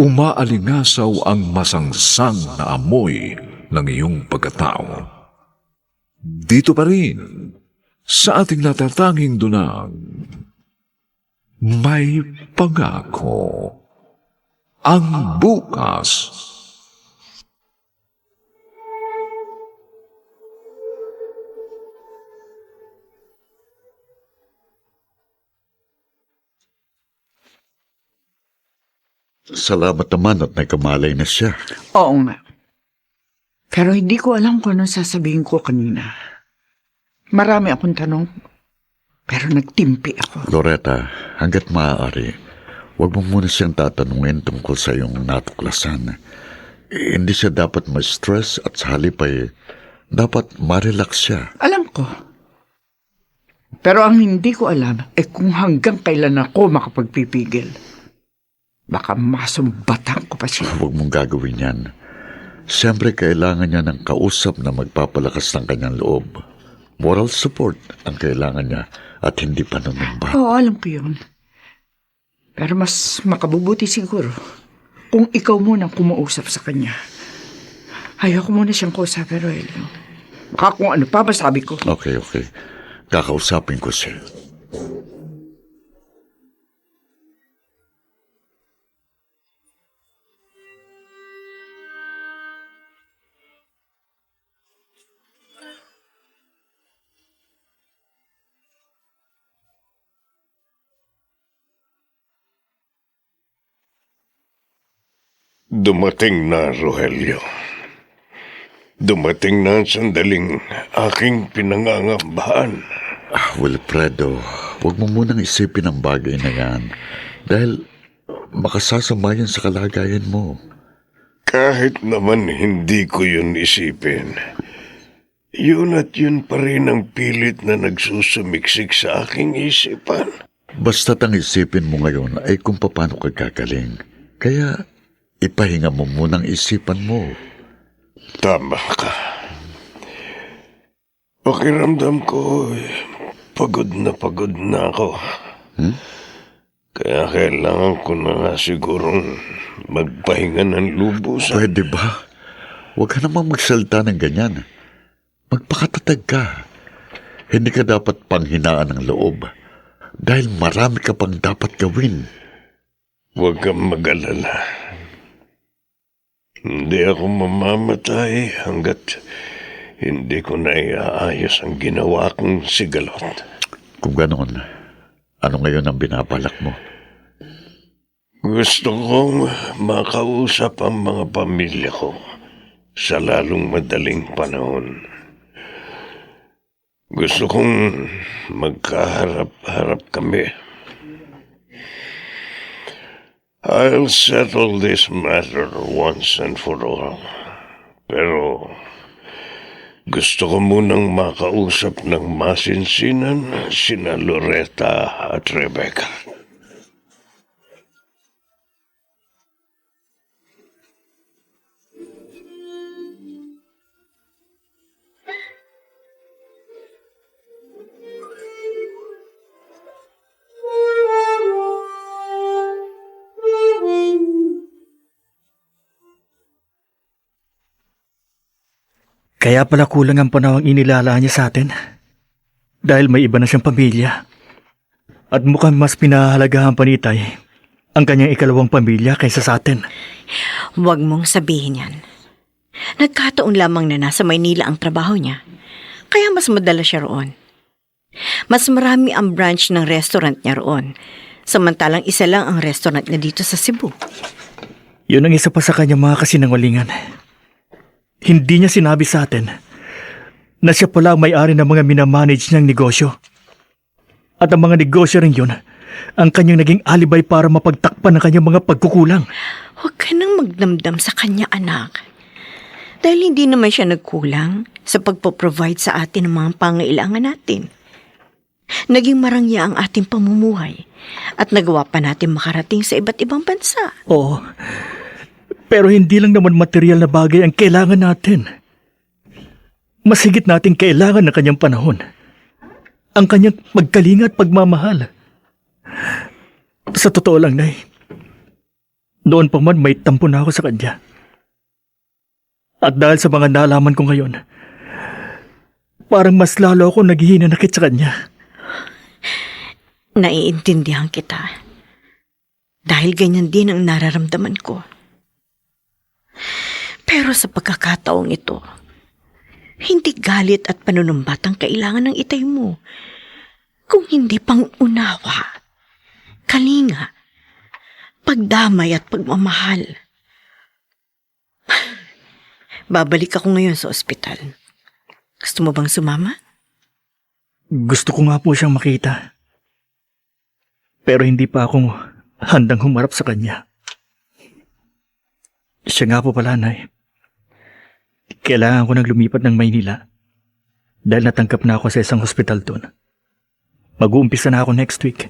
Umaalingasaw ang masangsang na amoy ng iyong pagkatao. Dito pa rin, sa ating natatanging dunang, may pangako. Ang bukas. Salamat naman at nagkamalay na siya. Oo nga. Pero hindi ko alam kung anong sasabihin ko kanina. Marami akong tanong, pero nagtimpi ako. Loretta, hanggat maaari, huwag mo muna siyang tatanungin tungkol sa iyong natuklasan. Hindi siya dapat ma-stress at sa halip ay dapat ma-relax siya. Alam ko. Pero ang hindi ko alam ay kung hanggang kailan ako makapagpipigil. Baka masumbatan ko pa siya. Huwag mong gagawin yan. Siyempre, kailangan niya ng kausap na magpapalakas ng kanyang loob. Moral support ang kailangan niya at hindi panunumbat. Oo, alam ko yun. Pero mas makabubuti siguro kung ikaw muna ang kumausap sa kanya. Ayoko muna siyang kausapin, Roelio. Baka kung ano pa masabi ko. Okay. Kakausapin ko siya. Dumating na, Rogelio. Dumating na ang sandaling aking pinangangambahan. Wilfredo, huwag mo munang isipin ang bagay na yan dahil makasasama yan sa kalagayan mo. Kahit naman hindi ko yun isipin, yun at yun pa rin ang pilit na nagsusumiksik sa aking isipan. Basta't ang isipin mo ngayon ay kung paano ka gagaling. Kaya ipahinga mo munang isipan mo. Tama ka. Pakiramdam ko, pagod na ako. Kaya kailangan ko na nga sigurong magpahinga ng lubusan. Pwede ba? Huwag ka namang magsalita ng ganyan. Magpakatatag ka. Hindi ka dapat panghinaan ng loob dahil marami ka pang dapat gawin. Huwag kang mag-alala. Hindi ako mamamatay hanggat hindi ko na iaayos ang ginawa kong sigalot. Kung ganoon, ano ngayon ang binabalak mo? Gusto kong makausap ang mga pamilya ko sa lalong madaling panahon. Gusto kong magkaharap-harap kami. I'll settle this matter once and for all. Pero gusto ko munang makausap ng masinsinan sina Loretta at Rebecca. Kaya pala kulang ang panahong inilalaan niya sa atin. Dahil may iba na siyang pamilya. At mukhang mas pinahalagahan pa ni Tay ang kanyang ikalawang pamilya kaysa sa atin. Huwag mong sabihin yan. Nagkataon lamang na nasa Maynila ang trabaho niya. Kaya mas madala siya roon. Mas marami ang branch ng restaurant niya roon. Samantalang isa lang ang restaurant niya dito sa Cebu. Yun ang isa pa sa kanyang mga kasinungalingan. Hindi niya sinabi sa atin na siya pala ang may-ari ng mga minamanage niyang negosyo. At ang mga negosyo rin yun, ang kanyang naging alibay para mapagtakpan ang kanyang mga pagkukulang. Huwag ka nang magdamdam sa kanya, anak. Dahil hindi naman siya nagkulang sa pagpo-provide sa atin ng mga pangailangan natin. Naging marangya ang ating pamumuhay at nagawa pa natin makarating sa iba't ibang bansa. Oo. Pero hindi lang naman material na bagay ang kailangan natin. Mas higit nating kailangan ng kanyang panahon. Ang kanyang magkalinga at pagmamahal. Sa totoo lang, Nay, noon pa man may tampo na ako sa kanya. At dahil sa mga nalaman ko ngayon, parang mas lalo ako naghihinanakit sa kanya. Naiintindihan kita. Dahil ganyan din ang nararamdaman ko. Pero sa pagkakataong ito, hindi galit at panunumbat ang kailangan ng itay mo. Kung hindi pang unawa, kalinga, pagdamay at pagmamahal. Babalik ako ngayon sa ospital. Gusto mo bang sumama? Gusto ko nga po siyang makita. Pero hindi pa ako handang humarap sa kanya. Siya nga po pala, Nay. Kailangan ko nang lumipat ng Maynila dahil natangkap na ako sa isang hospital doon. Mag-uumpisa na ako next week.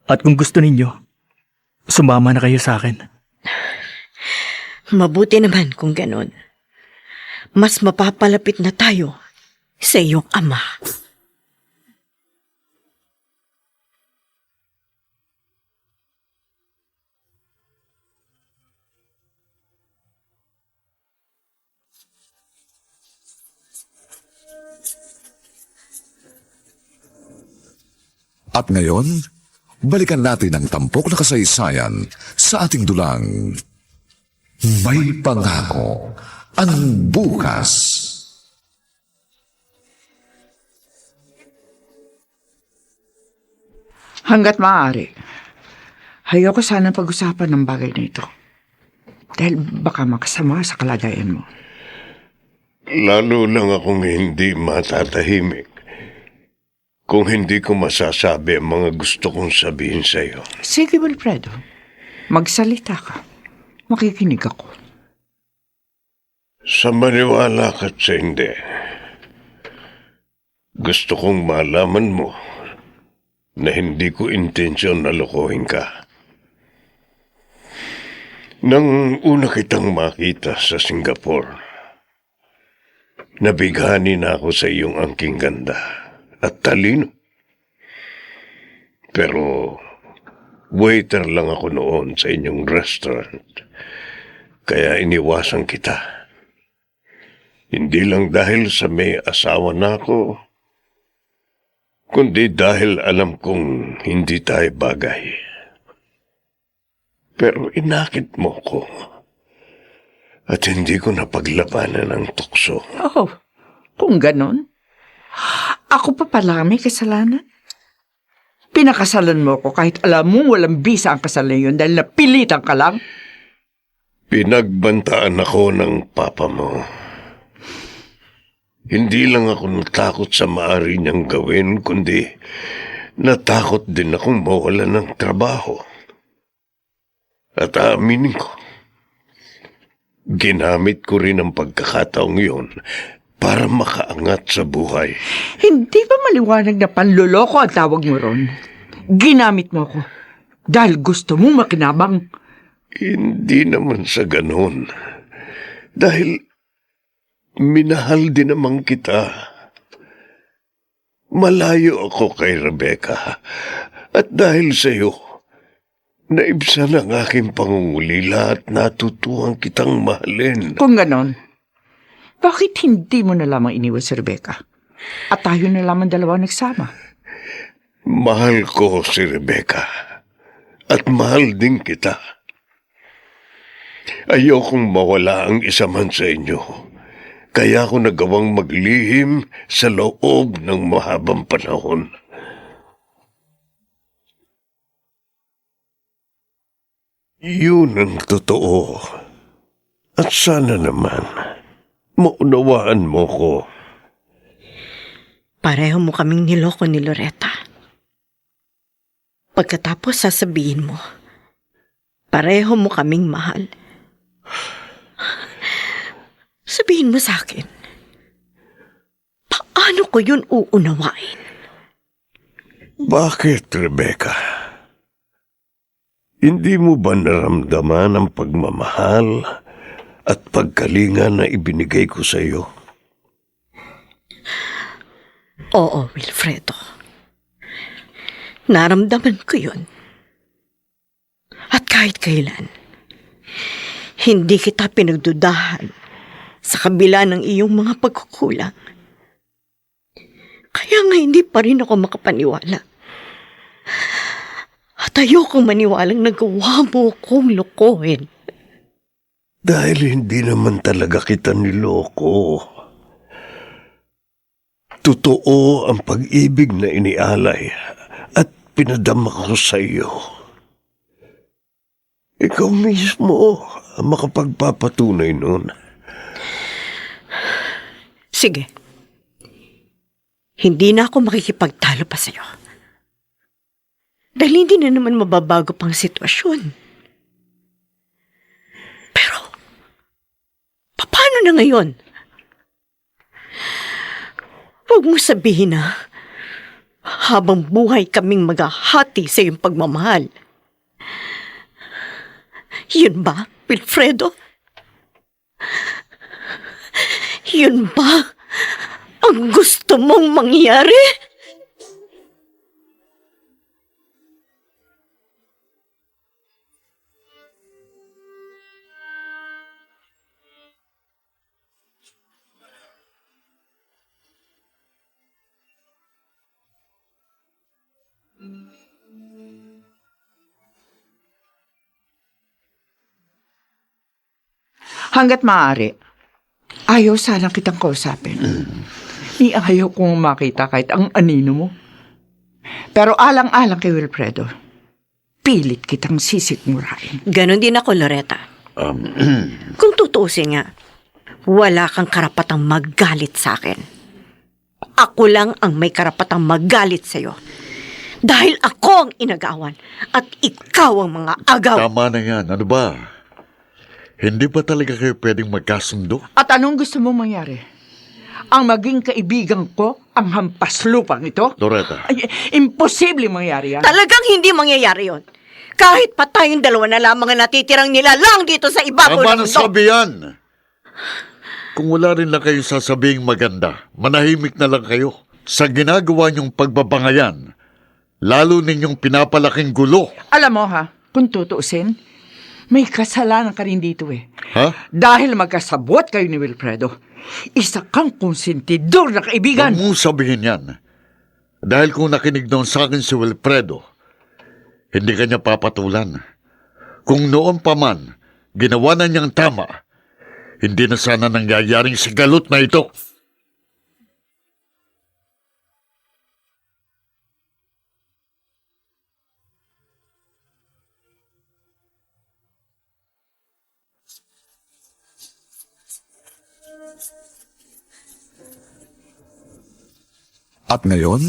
At kung gusto ninyo, sumama na kayo sa akin. Mabuti naman kung ganon. Mas mapapalapit na tayo sa iyong ama. At ngayon, balikan natin ang tampok na kasaysayan sa ating dulang May Pangako ang Bukas. Hanggat maaari, ayoko sana pag-usapan ng bagay na ito. Dahil baka makasama sa kalagayan mo. Lalo lang akong hindi matatahimik kung hindi ko masasabi ang mga gusto kong sabihin sa iyo. Sige, Wilfredo. Magsalita ka. Makikinig ako. Sa maniwala ka't sa hindi, gusto kong malaman mo na hindi ko intensyon na lokohin ka. Nang una kitang makita sa Singapore, nabighani na ako sa iyong angking ganda at talino. Pero waiter lang ako noon sa inyong restaurant, kaya iniwasan kita. Hindi lang dahil sa may asawa na ako, kundi dahil alam kong hindi tayo bagay. Pero inakit mo ko at hindi ko napaglabanan ang tukso. Oh, kung ganon, ako pa pala may kasalanan. Pinakasalan mo ko kahit alam mo walang bisa ang kasal na yun dahil napilitan ka lang. Pinagbantaan ako ng papa mo. Hindi lang ako natakot sa maaari niyang gawin, kundi natakot din akong mawala ng trabaho. At aaminin ko, ginamit ko rin ang pagkakataong yun para makaangat sa buhay. Hindi ba maliwanag na panloloko ang tawag mo ron? Ginamit mo ko dahil gusto mong makinabang. Hindi naman sa ganon. Dahil minahal din naman kita. Malayo ako kay Rebecca. At dahil sa iyo, naibsan ang aking pangungulila at natutuhan kitang mahalin. Kung ganon, bakit hindi mo na lamang iniwan si Rebecca? At tayo na lamang dalawa nagsama. Mahal ko si Rebecca. At mahal din kita. Ayokong mawala ang isa man sa inyo. Kaya ako nagawang maglihim sa loob ng mahabang panahon. Yun ang totoo. At sana naman, maunawaan mo ko. Pareho mo kaming niloko ni Loretta. Pagkatapos sasabihin mo, pareho mo kaming mahal. Sabihin mo sa akin, paano ko yun uunawain? Bakit, Rebecca? Hindi mo ba naramdaman ang pagmamahal at pagkalinga na ibinigay ko sa iyo? Oo, Wilfredo. Naramdaman ko yun. At kahit kailan, hindi kita pinagdudahan sa kabila ng iyong mga pagkukulang. Kaya nga hindi pa rin ako makapaniwala. At ayokong maniwalang nagawa mo kong lokohin. Dahil hindi naman talaga kita niloko. Totoo ang pag-ibig na inialay at pinadama ko sa iyo. Ikaw mismo ang makapagpapatunay nun. Sige. Hindi na ako makikipagtalo pa sa'yo. Dahil hindi na naman mababago pang sitwasyon. Pero, paano na ngayon? Huwag mo sabihin na habang buhay kaming maghahati sa iyong pagmamahal. Yun ba, Wilfredo? Yun ba ang gusto mong mangyari? Hanggat maaari, ayaw sanang kitang kausapin. Ni ayaw kong makita kahit ang anino mo. Pero alang-alang kay Wilfredo, pilit kitang sisikmurain. Ganon din ako, Loretta. Kung tutuusin nga, wala kang karapatang magalit sa akin. Ako lang ang may karapatang magalit sa'yo. Dahil ako ang inagawan at ikaw ang mga agaw. Tama na yan. Ano ba? Hindi ba talaga kayo pwedeng magkasundo? At anong gusto mong mangyari? Ang maging kaibigan ko ang hampas lupang ito? Loretta. Ay, imposible mangyari yan. Talagang hindi mangyayari yon. Kahit pa tayong dalawa na lamang ang natitirang nila lang dito sa ibabaw Tama ng na mundo. sabi yan. Kung wala rin lang kayo sasabing maganda, manahimik na lang kayo. Sa ginagawa niyong pagbabangayan, lalo ninyong pinapalaking gulo. Alam mo ha, kung tutuusin, may kasalanan ka rin dito eh. Ha? Dahil magkasabot kayo ni Wilfredo, isa kang konsentidor na kaibigan. Huwag mong sabihin yan. Dahil kung nakinig noon sa akin si Wilfredo, hindi kanya papatulan. Kung noon pa man, ginawa na niyang tama, hindi na sana nangyayaring sigalot na ito. At ngayon,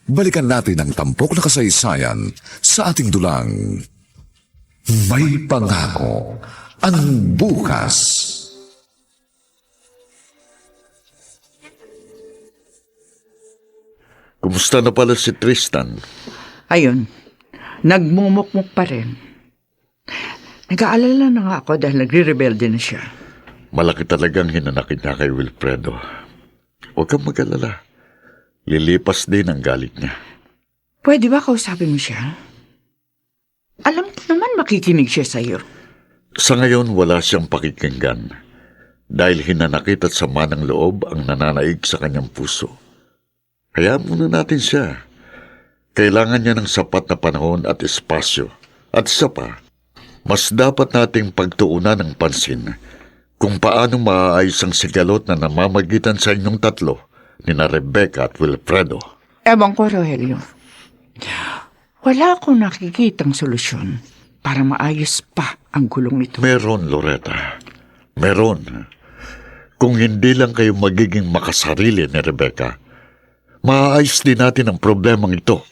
balikan natin ang tampok na kasaysayan sa ating dulang May Pangako ang Bukas. Kumusta na pala si Tristan? Ayun, nagmumukmuk pa rin. Nag-aalala na nga ako dahil nagre-rebelde na siya. Malaki talagang hinanakit niya kay Wilfredo. Huwag kang mag-alala. Lilipas din ang galit niya. Pwede ba kausapin mo siya? Alam ko naman makikinig siya sa'yo. Sa ngayon, wala siyang pakikinggan. Dahil hinanakit at sama ng loob ang nananaig sa kanyang puso. Kaya muna natin siya. Kailangan niya ng sapat na panahon at espasyo. At isa pa, mas dapat nating pagtuunan ng pansin kung paano maaayos ang sigalot na namamagitan sa inyong tatlo nina Rebecca at Wilfredo. Ewan ko, Rogelio. Wala akong nakikitang solusyon para maayos pa ang gulong ito. Meron, Loretta. Meron. Kung hindi lang kayo magiging makasarili ni Rebecca, maaayos din natin ang problemang ito.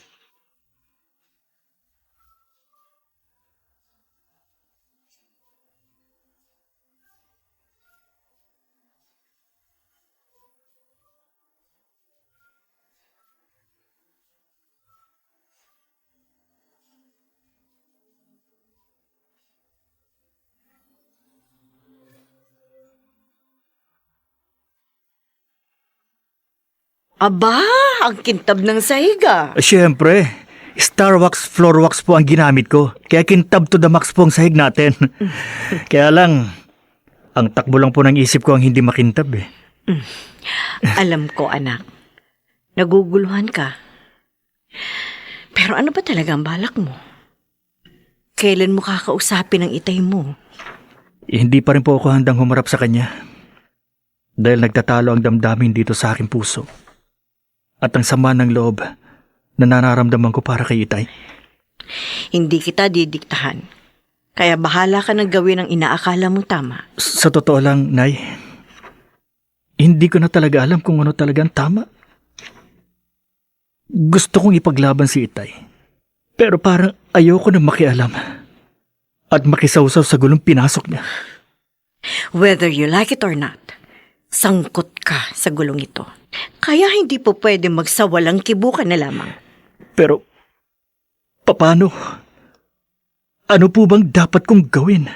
Aba, ang kintab ng sahiga. Siyempre, Starwax Floorwax po ang ginamit ko. Kaya kintab to the max po ang sahig natin. Kaya lang, ang takbo lang po ng isip ko ang hindi makintab eh. Alam ko, anak. Naguguluhan ka. Pero ano ba talaga ang balak mo? Kailan mo kakausapin ang itay mo? Hindi pa rin po ako handang humarap sa kanya. Dahil nagtatalo ang damdamin dito sa aking puso. At ang sama ng loob na nararamdaman ko para kay Itay. Hindi kita didiktahan. Kaya bahala ka na gawin ang inaakala mo tama. Sa totoo lang, Nay, hindi ko na talaga alam kung ano talagang tama. Gusto kong ipaglaban si Itay. Pero parang ayoko na makialam. At makisawsaw sa gulong pinasok niya. Whether you like it or not, sangkot ka sa gulong ito. Kaya hindi po pwede magsawalang kibukan na lamang. Pero, paano? Ano po bang dapat kong gawin?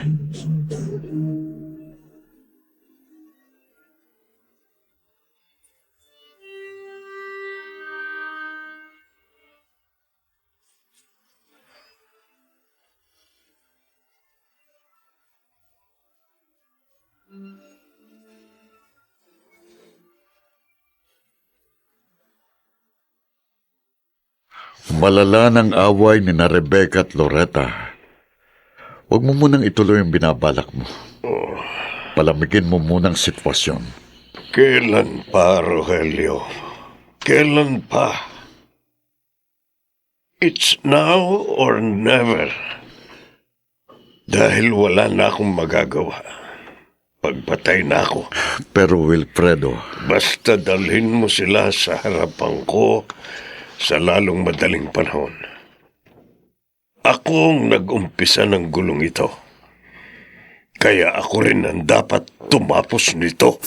Malala ng away ni na Rebecca at Loretta. Huwag mo munang ituloy ang binabalak mo. Palamigin mo munang sitwasyon. Kailan pa, Rogelio? Kailan pa? It's now or never. Dahil wala na akong magagawa. Pagpatay na ako. Pero Wilfredo, Basta dalhin mo sila sa harapan ko sa lalong madaling panahon. Ako ang nag-umpisa ng gulong ito. Kaya ako rin ang dapat tumapos nito.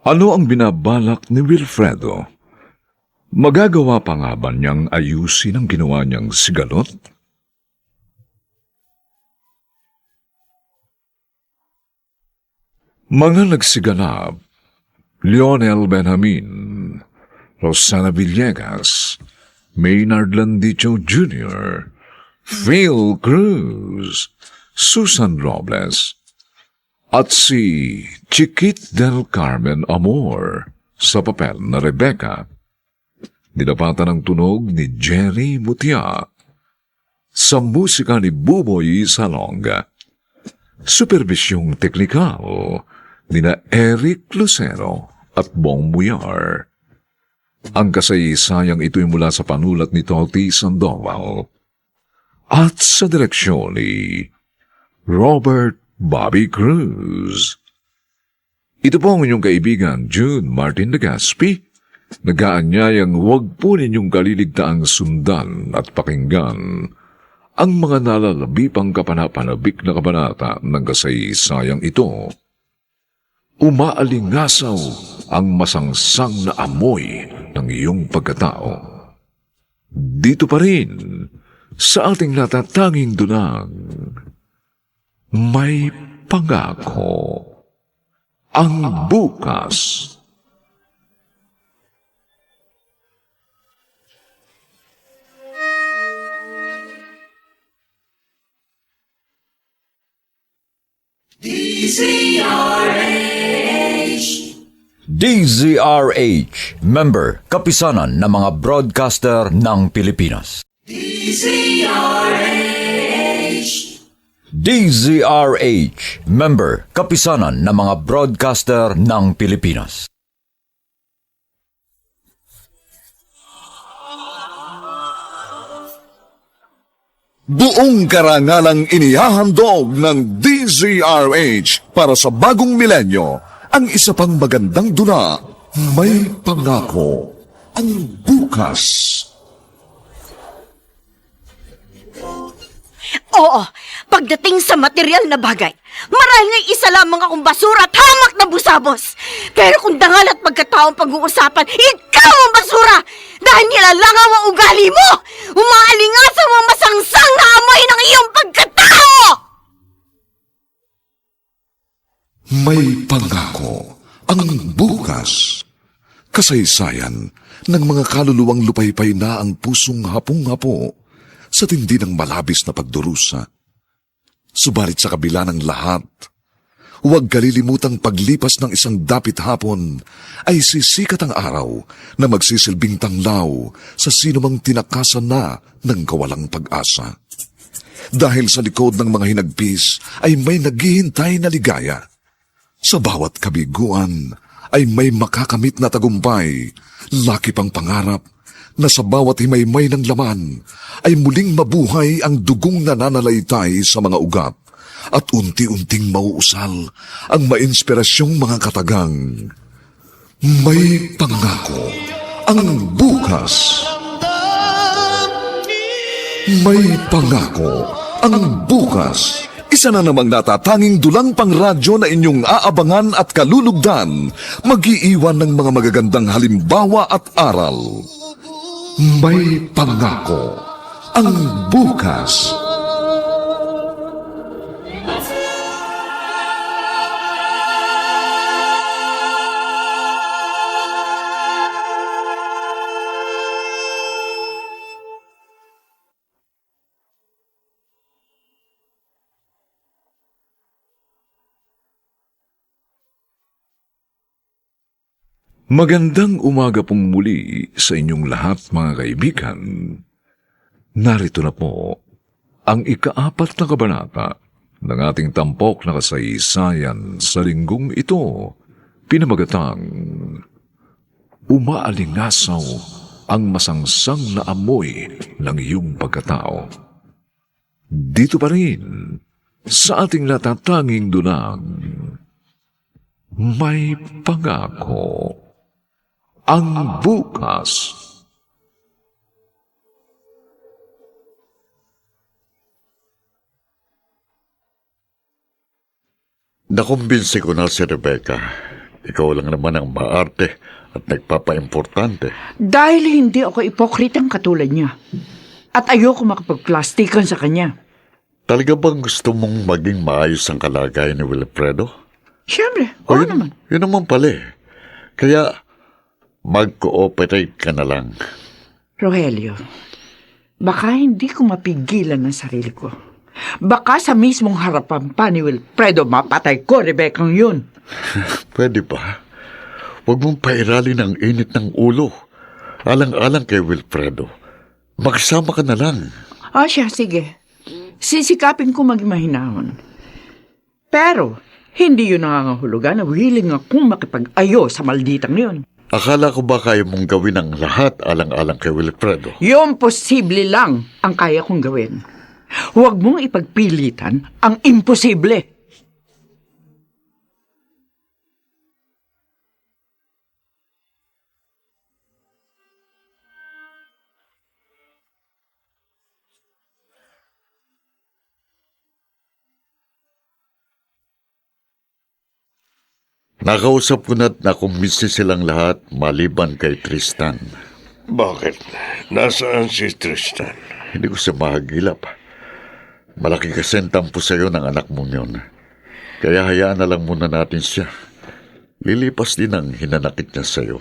Ano ang binabalak ni Wilfredo? Magagawa pa nga ba niyang ayusin ang ginawa niyang sigalot? Mga nagsiganap, Lionel Benjamin, Rosana Villegas, Maynard Landicho Jr., Phil Cruz, Susan Robles, at si Chiquit del Carmen Amor sa papel na Rebecca. Dinapatan ang tunog ni Jerry Mutia. Sa musika ni Buboy Salonga. Supervisyong teknikal ni na Eric Lucero at Bong Muyar. Ang kasaysayang ito'y mula sa panulat ni Toti Sandoval at sa direksyon ni Robert Bobby Cruz. Ito po ang inyong kaibigan, June Martin Legaspi, nag-aanyayang huwag po ninyong kaliligtaang sundan at pakinggan ang mga nalalabipang kapanapanabik na kabanata ng kasaysayang ito. Umaalingasaw ang masangsang na amoy ng iyong pagkatao. Dito pa rin, sa ating natatanging dunang, may pangako ang bukas. DZRH, member Kapisanan ng mga Broadcaster ng Pilipinas. DZRH, member Kapisanan ng mga Broadcaster ng Pilipinas. Buong karangalang inihahandog ng DZRH para sa bagong milenyo ang isa pang magandang dula, may pangako ang bukas. Oo, pagdating sa material na bagay, marahil nga isa lamang akong basura at hamak na busabos. Pero kung dangal at pagkataong pag-uusapan, ikaw ang basura! Dahil nilalangaw ang ugali mo! Umaalingasaw ang masangsang na amoy ng iyong pagkatao! May pangako ang bukas. Kasaysayan ng mga kaluluwang lupaypay na ang pusong hapong-hapo sa tindi ng malabis na pagdurusa. Subalit sa kabila ng lahat, huwag kalilimutang paglipas ng isang dapit hapon ay sisikat ang araw na magsisilbing tanglaw sa sinumang tinakasan na ng kawalang pag-asa. Dahil sa likod ng mga hinagpis ay may naghihintay na ligaya. Sa bawat kabiguan ay may makakamit na tagumpay, laki pang pangarap na sa bawat himaymay ng laman ay muling mabuhay ang dugong nananalaytay sa mga ugat at unti-unting mauusal ang mainspirasyong mga katagang. May pangako ang bukas. May pangako ang bukas. Isa na namang natatanging dulang pang radyo na inyong aabangan at kalulugdan, mag-iiwan ng mga magagandang halimbawa at aral. May pangako ang bukas. Magandang umaga pong muli sa inyong lahat, mga kaibigan. Narito na po ang ika-4 na kabanata ng ating tampok na kasaysayan sa linggong ito, pinamagatang Umaalingasaw ang masangsang na amoy ng iyong pagkatao. Dito pa rin sa ating natatanging dunang May Pangako ang bukas. Nakumbinsi ko na si Rebecca. Ikaw lang naman ang maarte at nagpapaimportante. Dahil hindi ako ipokritang katulad niya. At ayoko makapagplastikan sa kanya. Talaga bang gusto mong maging maayos ang kalagayan ni Wilfredo? Siyempre, oo naman. Yun naman pala eh. Kaya mag-cooperate ka na lang. Rogelio, baka hindi ko mapigilan ang sarili ko. Baka sa mismong harapan pa ni Wilfredo mapatay ko, Rebecca, yun. Pwede ba? Huwag mong pairalin ang init ng ulo. Alang-alang kay Wilfredo. Magsama ka na lang. O siya, sige. Sisikapin ko maging mahinahon. Pero, hindi yun nangangahulugan na willing akong makipag-ayo sa malditang yun. Akala ko ba kaya mong gawin ang lahat alang-alang kay Wilfredo? Yung posible lang ang kaya kong gawin. Huwag mong ipagpilitan ang imposible. Nakausap ko na't nakumbinsi silang lahat maliban kay Tristan. Bakit? Nasaan si Tristan? Hindi ko siya mahagilap. Malaki kasi ang tampo sa'yo ng anak mong yun. Kaya hayaan na lang muna natin siya. Lilipas din ang hinanakit niya sa'yo.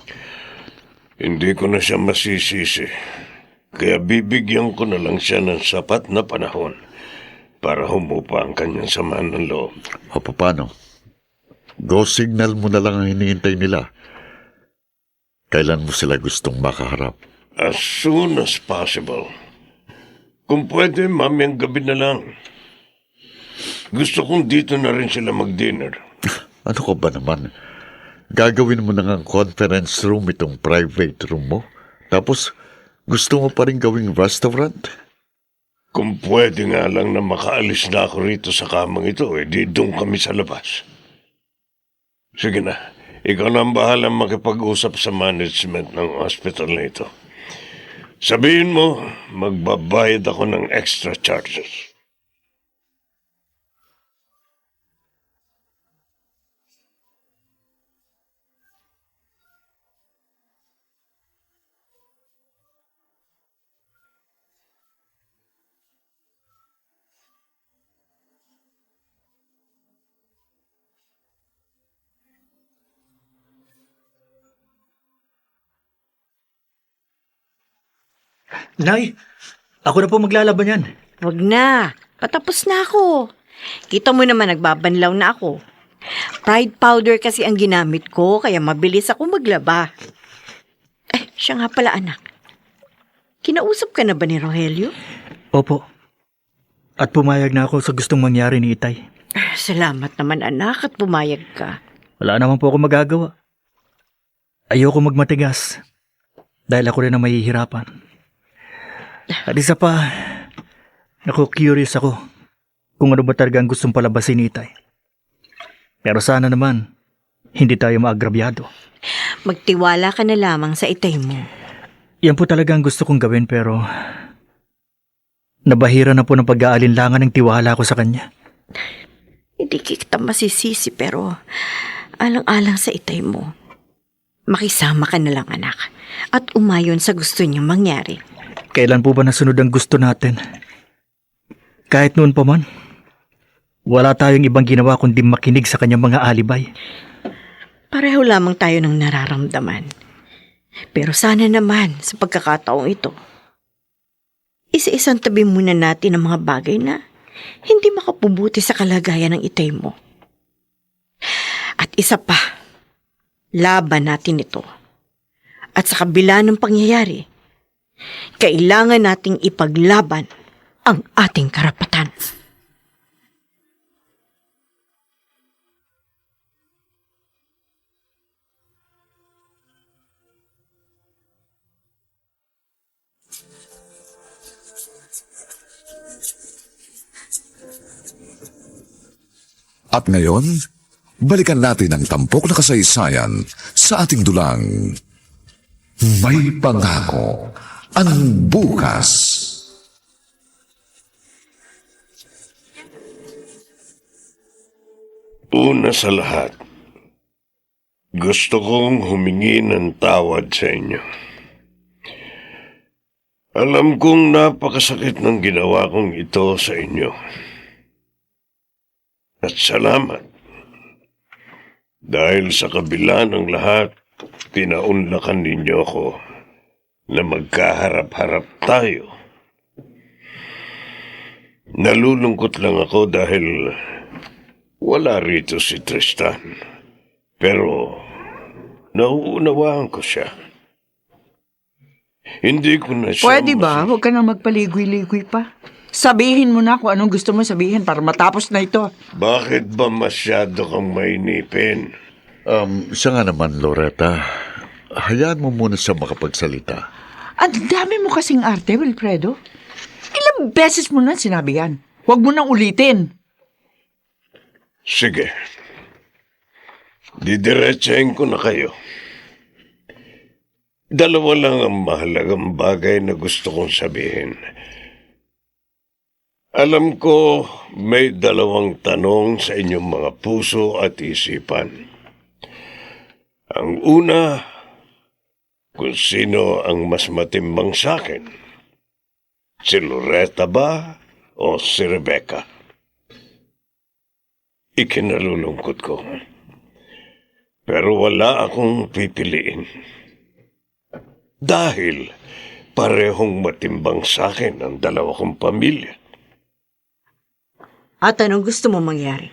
Hindi ko na siya masisisi. Kaya bibigyan ko na lang siya ng sapat na panahon para humupa ang kanyang samaan ng loob. O paano? Go signal mo na lang ang hinihintay nila. Kailan mo sila gustong makaharap? As soon as possible. Kung pwede, mamayang gabi na lang. Gusto kong dito na rin sila mag-dinner. Ano ka ba naman? Gagawin mo na ng conference room itong private room mo? Tapos, gusto mo pa rin gawing restaurant? Kung pwede nga lang na makaalis na ako rito sa kamang ito, di doon kami sa labas. Sige na, ikaw na ang bahalang makipag-usap sa management ng hospital na ito. Sabihin mo, magbabayad ako ng extra charges. Nay, ako na po maglalaban yan. Wag na. Patapos na ako. Kita mo naman nagbabanlaw na ako. Pride powder kasi ang ginamit ko, kaya mabilis ako maglaba. Siya nga pala anak. Kinausap ka na ba ni Rogelio? Opo. At pumayag na ako sa gustong mangyari ni Itay. Salamat naman anak at pumayag ka. Wala naman po ako magagawa. Ayoko magmatigas. Dahil ako rin ang mahihirapan. At isa pa, curious ako kung ano ba talaga ang gustong palabasin ni Itay. Pero sana naman, hindi tayo maagrabyado. Magtiwala ka na lamang sa itay mo. Yan po talaga ang gusto kong gawin pero nabahira na po ng pag-aalinlangan ng tiwala ko sa kanya. Hindi kita masisisi pero alang-alang sa itay mo. Makisama ka na lang anak at umayon sa gusto niyang mangyari. Kailan po ba nasunod ang gusto natin? Kahit noon pa man, wala tayong ibang ginawa kundi makinig sa kanyang mga alibay. Pareho lamang tayo ng nararamdaman. Pero sana naman sa pagkakataong ito, isa-isang tabi muna natin ang mga bagay na hindi makapubuti sa kalagayan ng itay mo. At isa pa, laban natin ito. At sa kabila ng pangyayari, kailangan nating ipaglaban ang ating karapatan. At ngayon, balikan natin ang tampok na kasaysayan sa ating dulang. May pangako ang bukas. Una sa lahat, gusto kong humingi ng tawad sa inyo. Alam kong napakasakit ng ginawa kong ito sa inyo. At salamat. Dahil sa kabila ng lahat, pinaunlakan ninyo ako na magkaharap-harap tayo. Nalulungkot lang ako dahil wala rito si Tristan. Pero nauunawaan ko siya. Hindi ko na siya... Pwede ba? Huwag ka nang magpaligoy-ligoy pa. Sabihin mo na kung anong gusto mo sabihin para matapos na ito. Bakit ba masyado kang mainipin? Siya nga naman, Loretta. Hayaan mo muna siya makapagsalita. Ang dami mo kasing arte, Wilfredo. Ilang beses mo na sinabi yan. Huwag mo nang ulitin. Sige. Didiretsahin ko na kayo. Dalawa lang ang mahalagang bagay na gusto kong sabihin. Alam ko may dalawang tanong sa inyong mga puso at isipan. Ang una, kung sino ang mas matimbang sa akin? Si Loretta ba o si Rebecca? Ikinalulungkot ko. Pero wala akong pipiliin. Dahil parehong matimbang sa akin ang dalawa kong pamilya. At anong gusto mo mangyari?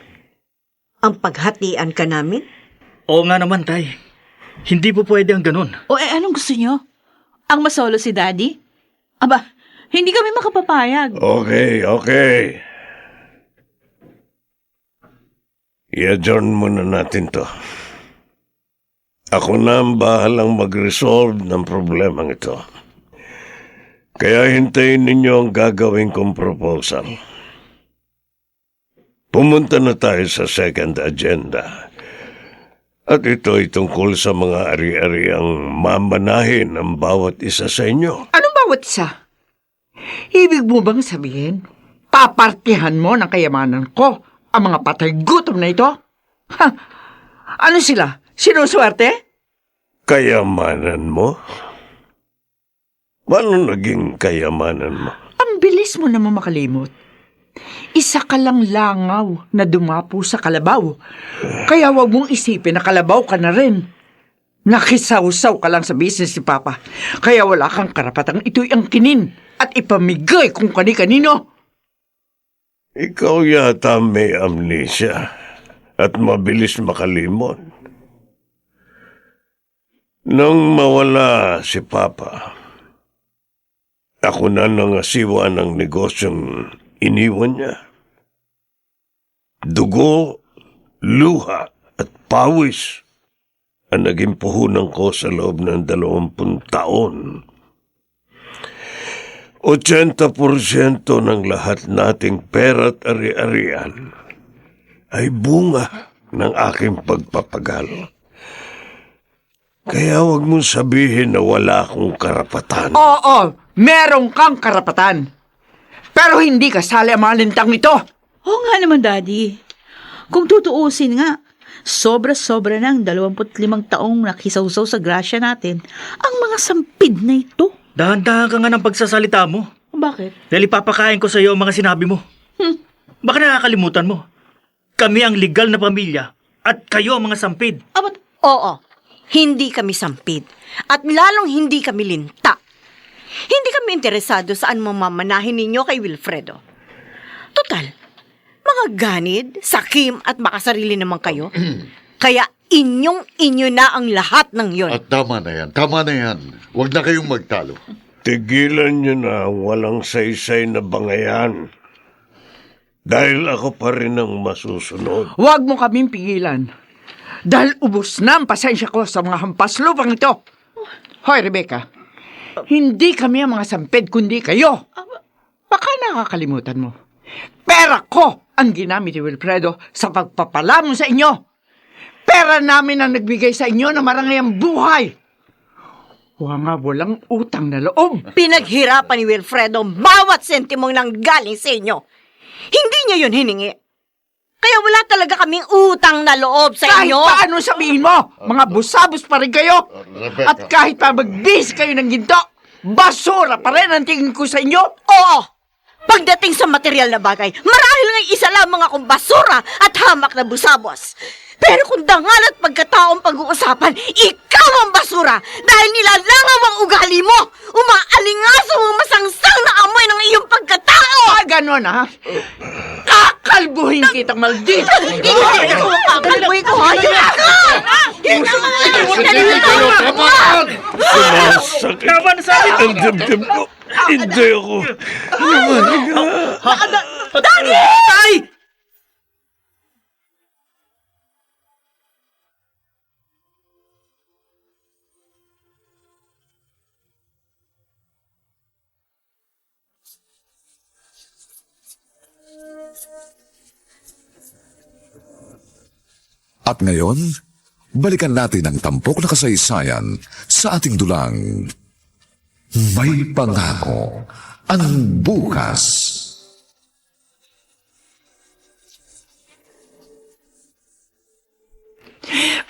Ang paghatian ka namin? Oo nga naman, Tay. Hindi po pwede ang ganun. O anong gusto nyo? Ang masolo si Daddy? Aba, hindi kami makapapayag. Okay. I-adjourn muna natin to. Ako na ang bahalang mag-resolve ng problemang ito. Kaya hintayin ninyo ang gagawin kong proposal. Pumunta na tayo sa second agenda. At ito ay tungkol sa mga ari-ariang mamanahin ng bawat isa sa inyo. Anong bawat isa? Ibig mo bang sabihin, papartihan mo ng kayamanan ko ang mga patay gutom na ito? Ha? Ano sila? Sinuswerte? Kayamanan mo? Paano naging kayamanan mo? Ang bilis mo naman makalimot. Isa ka lang langaw na dumapo sa kalabaw. Kaya wag mong isipin na kalabaw ka na rin. Nakisawsaw ka lang sa business ni Papa. Kaya wala kang karapatang ito'y angkinin at ipamigay kung kani-kanino. Ikaw yata may amnesia at mabilis makalimot. Nang mawala si Papa, ako na nangasiwa ng negosyong iniwan niya. Dugo, luha at pawis ang naging puhunan ko sa loob ng 20 taon. 80% ng lahat nating pera at ari-arian ay bunga ng aking pagpapagal. Kaya huwag mong sabihin na wala akong karapatan. Oo, meron kang karapatan. Pero hindi kasali ang mga lintang ito. Oo nga naman, Daddy. Kung tutuusin nga, sobra-sobra ng 25 taong nakisawsaw sa grasya natin ang mga sampid na ito. Dahan-dahan ka nga ng pagsasalita mo. Bakit? Dahil ipapakain ko sa iyo ang mga sinabi mo. Baka nakakalimutan mo. Kami ang legal na pamilya at kayo ang mga sampid. Oo, hindi kami sampid. At lalong hindi kami linta. Hindi kami interesado saan mamamanahin ninyo kay Wilfredo. Total, mga ganid, sakim at makasarili naman kayo. Kaya inyo na ang lahat ng yon. At tama na yan. Huwag na kayong magtalo. Tigilan niyo na ang walang saysay na bangayan. Dahil ako pa rin ang masusunod. Huwag mo kaming pigilan. Dahil ubos na ang pasensya ko sa mga hampas lupang ito. Hoy, Rebecca. Hindi kami ang mga sampid, kundi kayo. Baka nakakalimutan mo. Pera ko ang ginamit ni Wilfredo sa pagpapalamon sa inyo. Pera namin ang nagbigay sa inyo ng marangayang buhay. Walang utang na loob. Pinaghirapan ni Wilfredo bawat sentimong nang galing sa inyo. Hindi niya yun hiningi. Kaya wala talaga kaming utang na loob sa Kahit inyo. paano sabihin mo, mga busabos pa rin kayo. Rebecca. At kahit pa magbis kayo ng ginto, basura pa rin ang tingin ko sa inyo. Oo, pagdating sa material na bagay, marahil nga isa lamang akong basura at hamak na busabos. Pero kung dangal at pagkataong pag-uusapan, ikaw ang basura dahil nilalangaw ang ugali mo. Umaalingaso ang masangsang na amoy ng iyong pagkatao. Ganon ha? Kakalbuhin kitang maldito. Hindi ko kakalboy ko. Hayop ka! Sumasakit Tama na sa akin! ang dibdib ko. Hindi ako. Tay! At ngayon, balikan natin ang tampok na kasaysayan sa ating dulang May Pangako ang Bukas.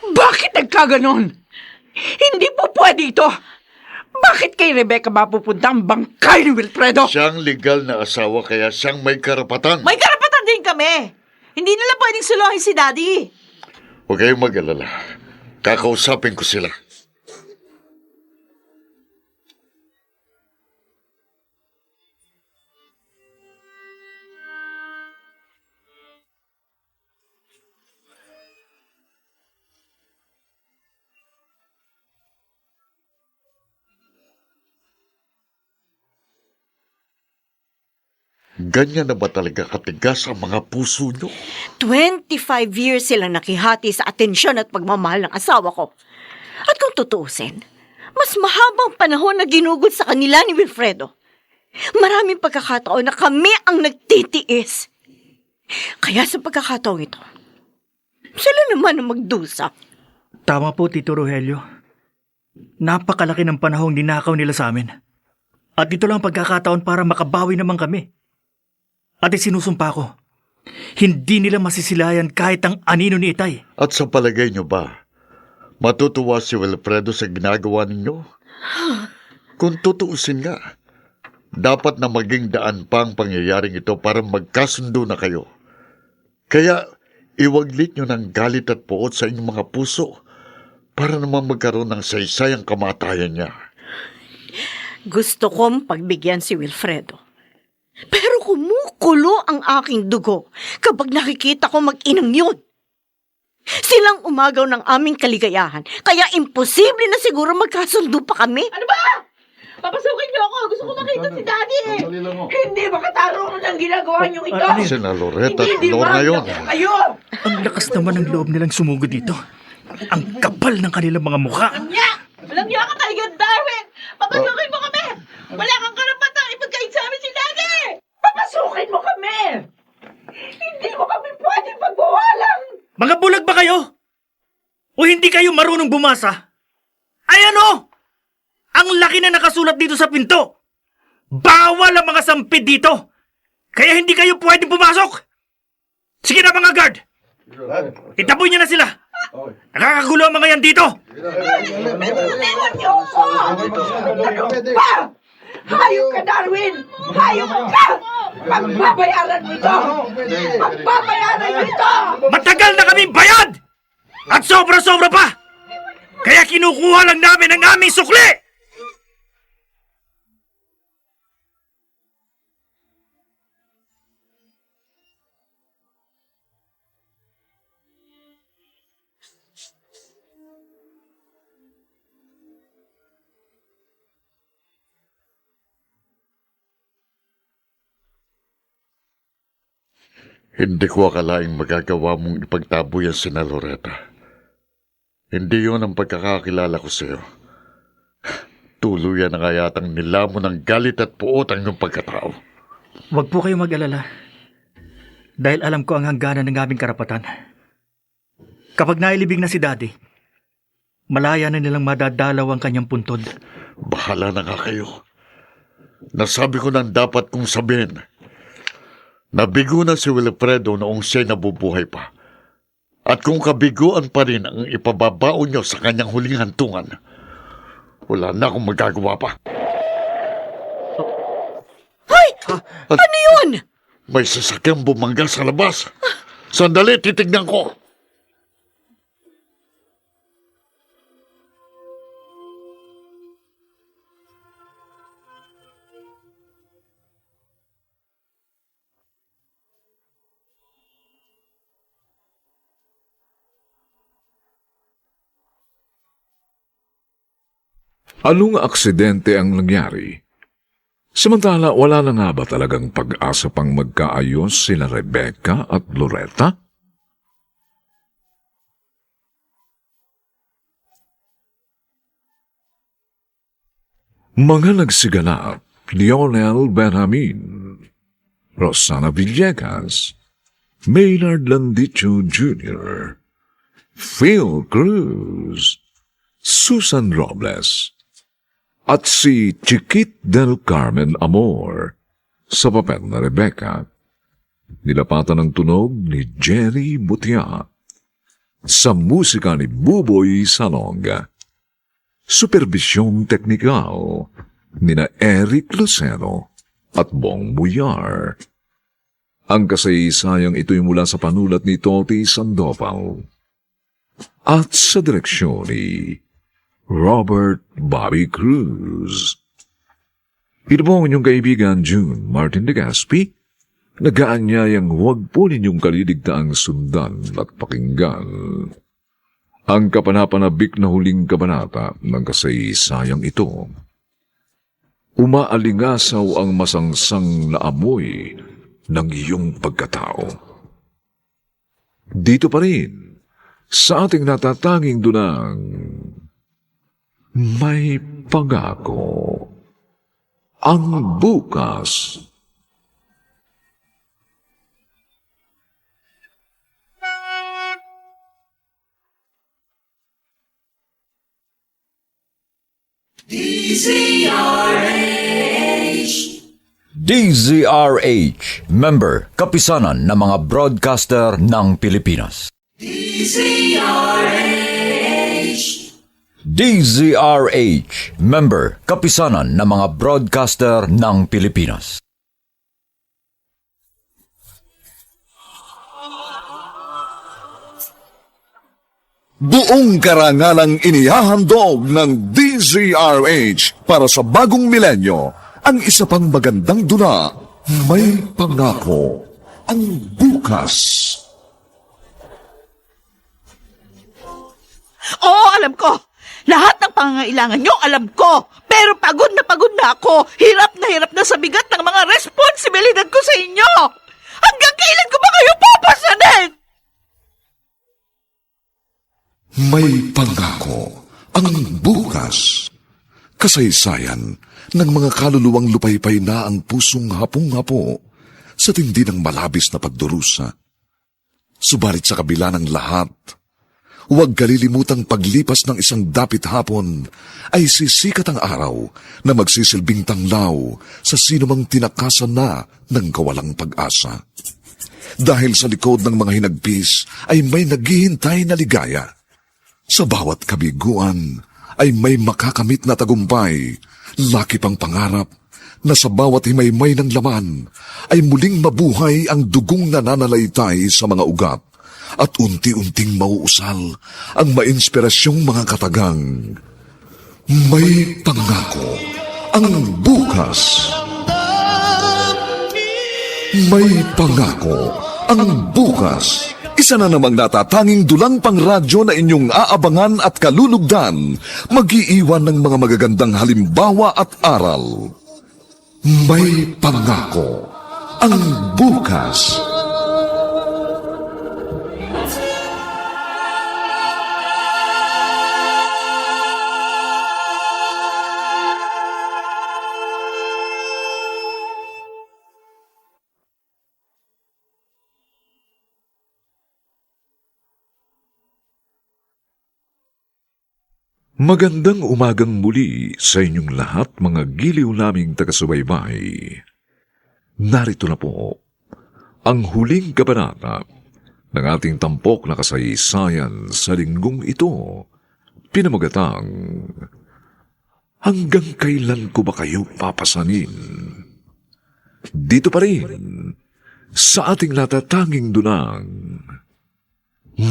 Bakit nagkaganon? Hindi po pwede ito. Bakit kay Rebecca mapupunta ang bangkay ni Wilfredo? Siyang legal na asawa kaya siyang may karapatan. May karapatan din kami. Hindi nila pwedeng suluhin si Daddy. Huwag kayong mag-alala. Kakausapin ko sila. Ganyan na ba talaga katigas ang mga puso nyo? 25 years silang nakihati sa atensyon at pagmamahal ng asawa ko. At kung tutuusin, mas mahabang panahon na ginugol sa kanila ni Wilfredo. Maraming pagkakataon na kami ang nagtitiis. Kaya sa pagkakataong ito, sila naman ang magdusa. Tama po, Tito Rogelio. Napakalaki ng panahong ninakaw nila sa amin. At ito lang ang pagkakataon para makabawi naman kami. At isinusumpa ko, hindi nila masisilayan kahit ang anino ni Itay. At sa palagay nyo ba, matutuwa si Wilfredo sa ginagawa ninyo? Kung tutuusin nga, dapat na maging daan pa ang pangyayaring ito para magkasundo na kayo. Kaya iwaglit nyo ng galit at puot sa inyong mga puso para naman magkaroon ng saysayang kamatayan niya. Gusto kong pagbigyan si Wilfredo. Pero kumukulo ang aking dugo kapag nakikita ko mag-inang yun. Silang umagaw ng aming kaligayahan, kaya imposible na siguro magkasundo pa kami. Ano ba? Papasukin niyo ako. Gusto ko makita si Daddy eh. Hindi makatarungan ang ginagawa niyo ito. Sina Loretta at Lorna yun. Ayun! Ang lakas naman ng loob nilang sumugod dito. Ang kapal ng kanilang mga mukha. Walang niya ka talaga, Darwin! Papasukin mo kami! Wala kang karapatang ipagkait sa amin si Daddy! Papasukin mo kami! Hindi mo kami pwedeng pagbawalan! Mga bulag ba kayo? O hindi kayo marunong bumasa? Ay ano? Ang laki na nakasulat dito sa pinto. Bawal ang mga sampid dito. Kaya hindi kayo pwedeng pumasok. Sige na mga guard. Itaboy niyo na sila. Nakakagulo ang mga yan dito. Tingnan niyo ako! Ano ba? Hayop ka, Darwin! Hayop ka! Pagbabayaran mo ito! Pagbabayaran mo ito! Matagal na kami bayad! At sobra-sobra pa! Kaya kinukuha lang namin ang aming sukli! Hindi ko akalaing magagawa mong ipagtaboy ang sina Loretta. Hindi yun ang pagkakakilala ko sa iyo. Tuluyan na nga yatang nilamon ng galit at puot ang iyong pagkatao. Huwag po kayo mag-alala. Dahil alam ko ang hangganan ng aming karapatan. Kapag nailibing na si Daddy, malaya na nilang madadalaw ang kanyang puntod. Bahala na nga kayo. Nasabi ko nang dapat kong sabihin. Nabigo na si Wilfredo noong siya'y nabubuhay pa. At kung kabiguan pa rin ang ipababaon niyo sa kanyang huling hantungan, wala na akong magagawa pa. Hoy! Ano yun? May sasakyang bumangga sa labas. Sandali, titignan ko. Anong aksidente ang nangyari? Samantala, wala na nga ba talagang pag-asa pang magkaayos sina Rebecca at Loretta? Mga nagsiganap, Lionel Benjamin, Rosana Villegas, Maynard Landicho Jr., Phil Cruz, Susan Robles, at si Chiquit del Carmen Amor sa papel na Rebecca. Nilapatan ng tunog ni Jerry Butia sa musika ni Buboy Salonga. Supervisyong teknikal nina Eric Lucero at Bong Muyar. Ang kasaysayang ito'y mula sa panulat ni Toti Sandoval at sa direksyon ni Robert Bobby Cruz. Ito po ang inyong kaibigan June Martin de Gaspi, nag-aanyayang huwag po ninyong kaliligtaang sundan at pakinggan ang kapanapanabik na huling kabanata ng kasaysayang ito. Umaalingasaw ang masangsang na amoy ng iyong pagkatao. Dito pa rin, sa ating natatanging dunang may pangako ang bukas. DZRH, member, kapisanan ng mga broadcaster ng Pilipinas. DZRH, member, kapisanan ng mga broadcaster ng Pilipinas. Buong karangalang inihahandog ng DZRH para sa bagong milenyo ang isa pang magandang dula, May Pangako, ang bukas. Oo, alam ko. Lahat ng pangangailangan nyo, alam ko. Pero pagod na ako. Hirap na sa bigat ng mga responsibilidad ko sa inyo. Hanggang kailan ko ba kayo papasanin? May Pangako, ang bukas. Kasaysayan ng mga kaluluwang lupaypay na ang pusong hapong-hapo sa tindi ng malabis na pagdurusa. Subalit sa kabila ng lahat, huwag kalilimutang paglipas ng isang dapit hapon ay sisikat ang araw na magsisilbing tanglaw sa sinumang tinakasan na ng kawalang pag-asa. Dahil sa likod ng mga hinagpis ay may naghihintay na ligaya. Sa bawat kabiguan ay may makakamit na tagumpay, laki pang pangarap na sa bawat himaymay ng laman ay muling mabuhay ang dugong nananalaytay sa mga ugat at unti-unting mauusal ang mainspirasyong mga katagang. May Pangako, ang bukas. May Pangako, ang bukas. Isa na namang natatanging dulang pangradyo na inyong aabangan at kalulugdan, mag-iiwan ng mga magagandang halimbawa at aral. May Pangako, ang bukas. Magandang umagang muli sa inyong lahat, mga giliw naming taga-subaybay. Narito na po ang huling kabanata ng ating tampok na kasaysayan sa linggong ito, pinamagatang Hanggang Kailan Ko Ba Kayo Papasanin? Dito pa rin sa ating natatanging dunang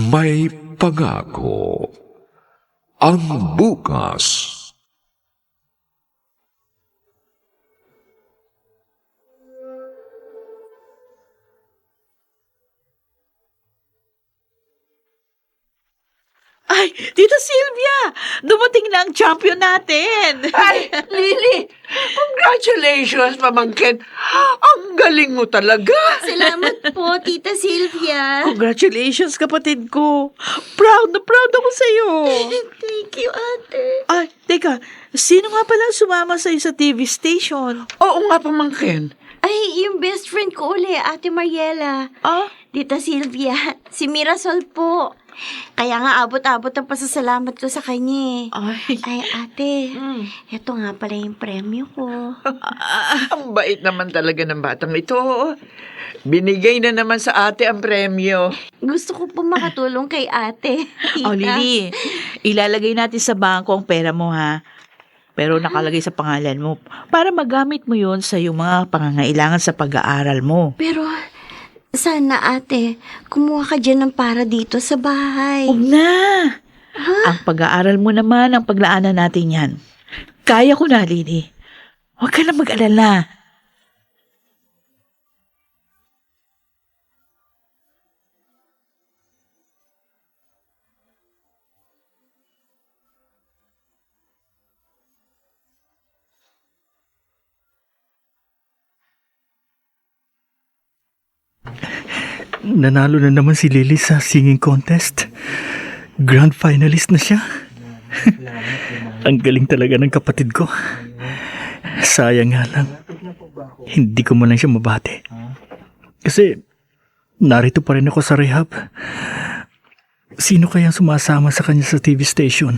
May Pangako, ang bukas. Ay, Tita Sylvia! Dumating na ang champion natin! Ay, Lily! Congratulations, pamangkin! Ang galing mo talaga! Salamat po, Tita Sylvia. Congratulations, kapatid ko! Proud na proud ako sa'yo! Thank you, ate. Ay, teka, sino nga pala sumama sa'yo sa TV station? Oo nga, pamangkin. Ay, yung best friend ko uli, Ate Mariela. Ah? Tita Sylvia, si Mirasol po. Kaya nga abot-abot ang pasasalamat ko sa kanya. Ay, ate, eto nga pala yung premyo ko. Ang bait naman talaga ng batang ito. Binigay na naman sa ate ang premyo. Gusto ko po makatulong kay ate. Tita. Oh, Lily, ilalagay natin sa bangko ang pera mo, ha? Pero nakalagay sa pangalan mo para magamit mo yon sa iyong mga pangangailangan sa pag-aaral mo. Pero sana ate, kumuha ka dyan ng para dito sa bahay. Huwag na! Ang pag-aaral mo naman ang paglaanan natin yan. Kaya ko na, Lily. Huwag ka na mag-alala. Nanalo na naman si Lily sa singing contest. Grand finalist na siya. Ang galing talaga ng kapatid ko. Sayang nga lang, hindi ko man lang siya mabati. Kasi narito pa rin ako sa rehab. Sino kaya sumasama sa kanya sa TV station?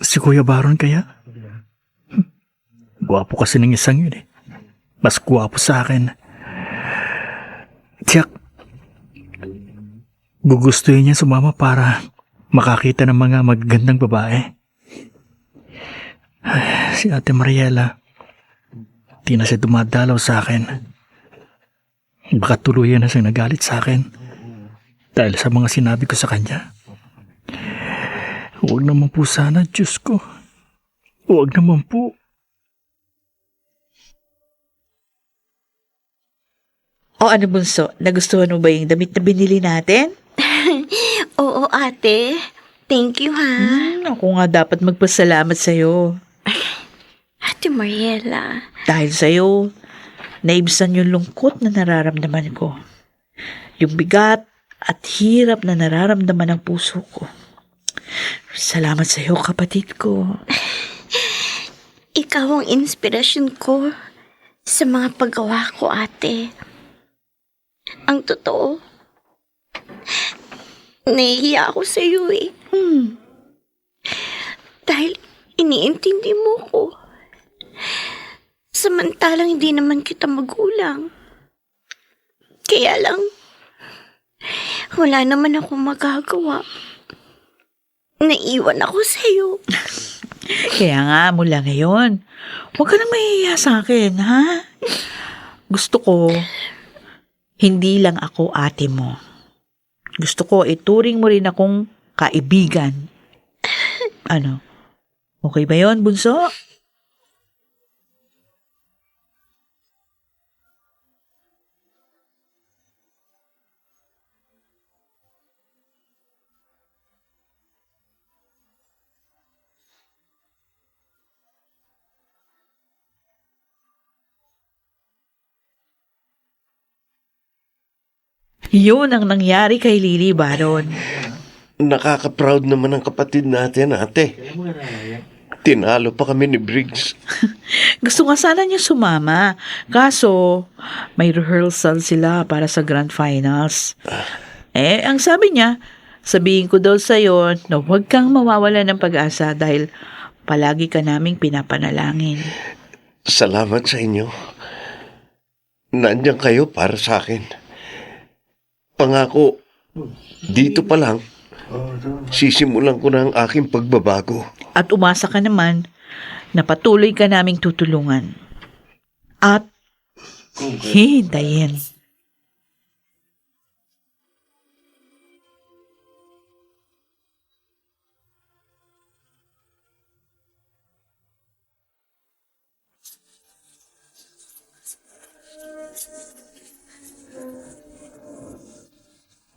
Si Kuya Baron kaya? Gwapo kasi ng isang yun eh. Mas gwapo sa akin. Tiyak, gugustuhin niya sumama para makakita ng mga magagandang babae. Ay, si Ate Mariela, di na siya dumadalaw sa akin. Baka tuluyan na siyang nagalit sa akin dahil sa mga sinabi ko sa kanya. Huwag naman po sana, Diyos ko. Huwag naman po. O ano, Bunso? Nagustuhan mo ba yung damit na binili natin? Oo, ate. Thank you, ha? Ako nga dapat magpasalamat sa'yo. Ate Mariela. Dahil sa'yo, naibsan yung lungkot na nararamdaman ko. Yung bigat at hirap na nararamdaman ng puso ko. Salamat sa'yo, kapatid ko. Ikaw ang inspirasyon ko sa mga paggawa ko, ate. Ang totoo, nahihiya ako sa iyo eh. Dahil iniintindi mo ko. Samantalang hindi naman kita magulang. Kaya lang, wala naman ako magagawa. Naiwan ako sa iyo. Kaya nga, mula ngayon, huwag ka nang mahihiya sa akin, ha? Gusto ko, hindi lang ako ate mo. Gusto ko, ituring mo rin akong kaibigan. Ano? Okay ba yon, Bunso? Yun ang nangyari kay Lily Baron. Nakaka-proud naman ang kapatid natin, ate. Tinalo pa kami ni Briggs. Gusto nga sana niya sumama. Kaso, may rehearsal sila para sa grand finals. Ang sabi niya, sabihin ko daw sa'yo na huwag kang mawawala ng pag-asa dahil palagi ka naming pinapanalangin. Salamat sa inyo. Nandiyan kayo para sa akin. Pangako, dito pa lang, sisimulan ko na ang aking pagbabago. At umasa ka naman na patuloy ka naming tutulungan. At hintayin.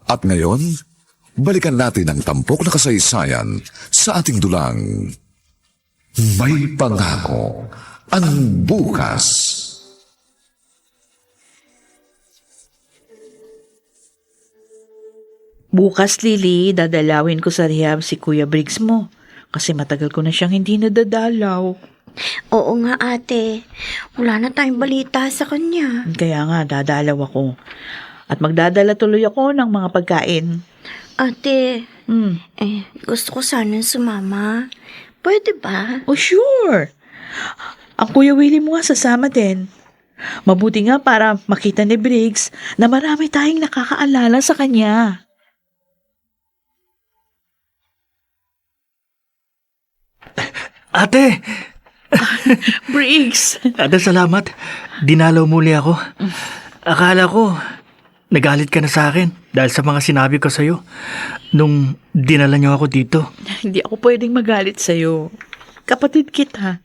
At ngayon, balikan natin ang tampok na kasaysayan sa ating dulang. May pangako ang bukas. Bukas, Lily, dadalawin ko sa rehab si Kuya Briggs mo. Kasi matagal ko na siyang hindi nadadalaw. Oo nga, ate. Wala na tayong balita sa kanya. Kaya nga, dadalaw ako. At magdadala tuloy ako ng mga pagkain. Ate, gusto ko sana sumama. Pwede ba? Oh, sure. Ang Kuya Willie mo nga sasama din. Mabuti nga para makita ni Briggs na marami tayong nakakaalala sa kanya. Ate! Briggs! Ate, salamat. Dinalaw muli ako. Akala ko, nagalit ka na sa akin dahil sa mga sinabi ko sa'yo nung dinala niyo ako dito. Hindi ako pwedeng magalit sa'yo. Kapatid kita.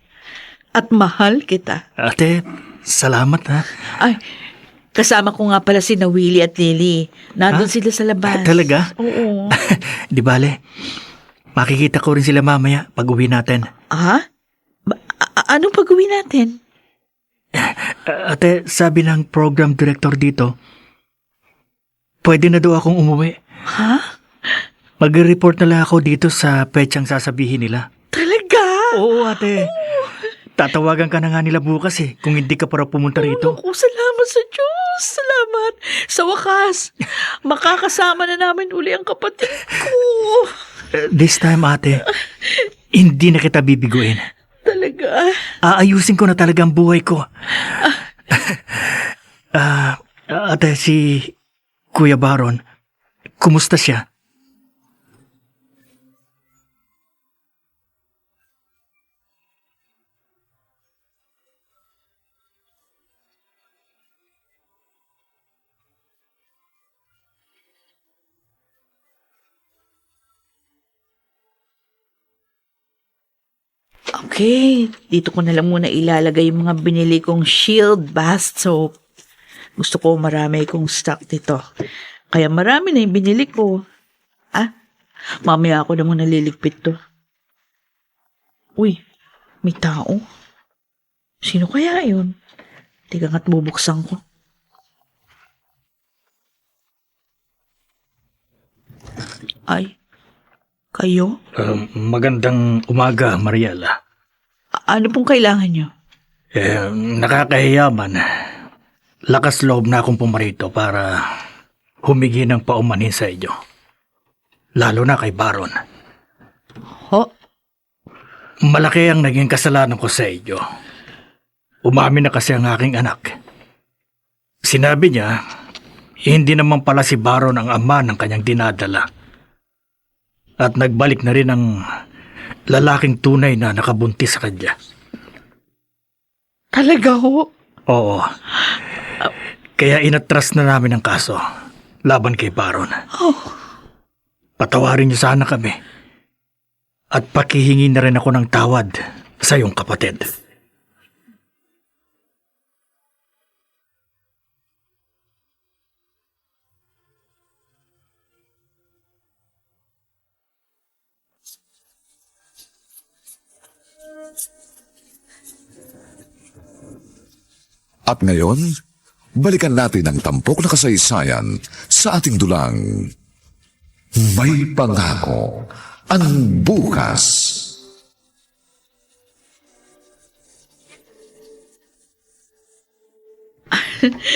At mahal kita. Ate, salamat ha. Ay, kasama ko nga pala si na Willie at Lily. Nandun sila sa labas. Talaga? Oo. Di bale, makikita ko rin sila mamaya pag uwi natin. Ha? Anong pag-uwi natin? Ate, sabi ng program director dito, pwede na daw akong umuwi. Ha? Mag-report na lang ako dito sa petsang sasabihin nila. Talaga? Oo, ate. Tatawagan ka na nga nila bukas kung hindi ka para pumunta rito. Naku, salamat sa Diyos. Salamat. Sa wakas, makakasama na namin uli ang kapatid ko. This time, ate, hindi na kita bibiguin. Talaga? Aayusin ko na talaga ang buhay ko. Ate, si Kuya Baron, kumusta siya? Okay, dito ko na lang muna ilalagay yung mga binili kong Shield Bath Soap. Gusto ko marami kong stock dito. Kaya marami na yung binili ko. Mamaya ako na muna liligpit to. Uy, may tao. Sino kaya yun? Tigang at bubuksan ko. Ay, kayo? Magandang umaga, Mariela. Ano pong kailangan nyo? Nakakahiyaman. Lakas loob na akong pumarito para humingi ng paumanhin sa inyo. Lalo na kay Baron. Ho? Malaki ang naging kasalanan ko sa inyo. Umamin na kasi ang aking anak. Sinabi niya, hindi naman pala si Baron ang ama ng kanyang dinadala. At nagbalik na rin ang lalaking tunay na nakabuntis sa kanya. Talaga ho? Oo. Kaya inatras na namin ang kaso laban kay Baron. Patawarin niyo sana kami. At pakihingi na rin ako ng tawad sa iyong kapatid. At ngayon, balikan natin ang tampok na kasaysayan sa ating dulang May Pangako ang Bukas.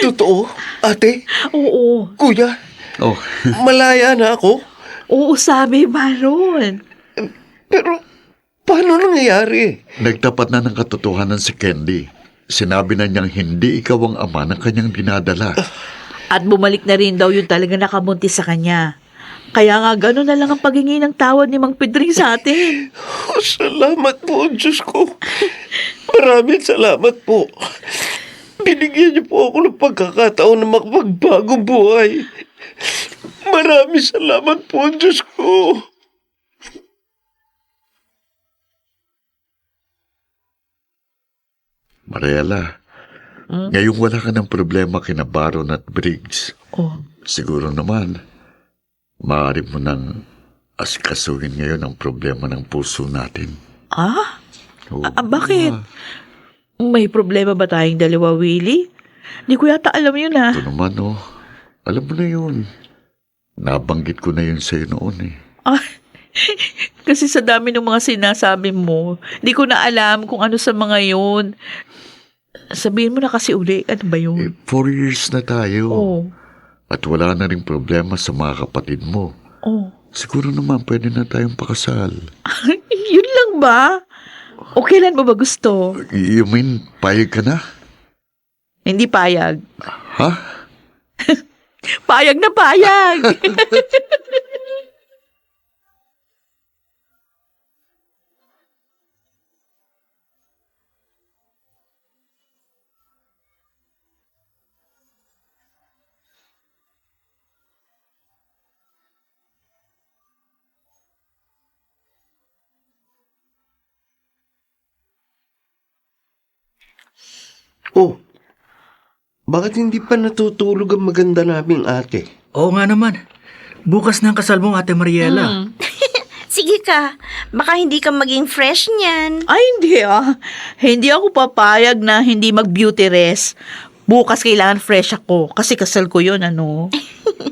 Totoo, ate, Oo. kuya. Oh, Malaya na ako. Oo, sabi Baron. Pero, paano nangyayari? nagtapat na ng katotohanan si Candy. Sinabi na niyang hindi ikaw ang ama ng kanyang dinadala. At bumalik na rin daw yung talaga nakabuntis sa kanya. Kaya nga gano'n na lang ang paghingi ng tawad ni Mang Pedring sa atin. Salamat po, Diyos ko. Maraming salamat po. Binigyan niyo po ako ng pagkakataon na makapagbagong buhay. Maraming salamat po, Diyos ko. Mariela, ngayong wala ka ng problema kina Baron at Briggs. Oh. Siguro naman, maaari mo nang asikasuhin ngayon ang problema ng puso natin. Oo. Bakit? May problema ba tayong dalawa, Willie? Di ko yata alam yun Ito naman, oh. Alam mo na yun. Nabanggit ko na yun sa'yo noon eh. Kasi sa dami ng mga sinasabi mo, di ko na alam kung ano sa mga yun. Sabihin mo na kasi uli, ano ba yun? 4 years na tayo. Oh. At wala na rin problema sa mga kapatid mo. Oh. Siguro naman pwede na tayong pakasal. Yun lang ba? O kailan mo ba gusto? You mean, payag ka na? Hindi payag. Ha? Payag na payag! Oh, bakit hindi pa natutulog ang maganda naming ate? Oo nga naman. Bukas na ang kasal mo, Ate Mariela. Sige ka, baka hindi ka maging fresh niyan. Ay, hindi Hindi ako papayag na hindi mag-beauty rest. Bukas kailangan fresh ako kasi kasal ko yun, ano?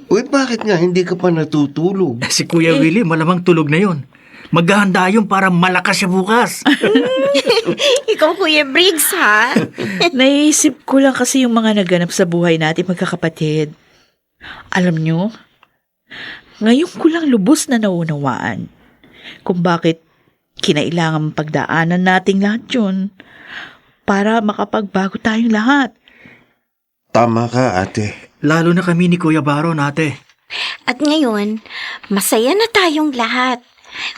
Uy, bakit nga hindi ka pa natutulog? Si Kuya Willie, malamang tulog na yun. Maghahanda yun para malakas siya bukas. Ikaw, Kuya Briggs, ha? Naisip ko lang kasi yung mga naganap sa buhay natin magkakapatid. Alam nyo, ngayon ko lang lubos na naunawaan kung bakit kinailangan pagdaanan nating lahat yun para makapagbago tayong lahat. Tama ka, ate. Lalo na kami ni Kuya Baron, ate. At ngayon, masaya na tayong lahat.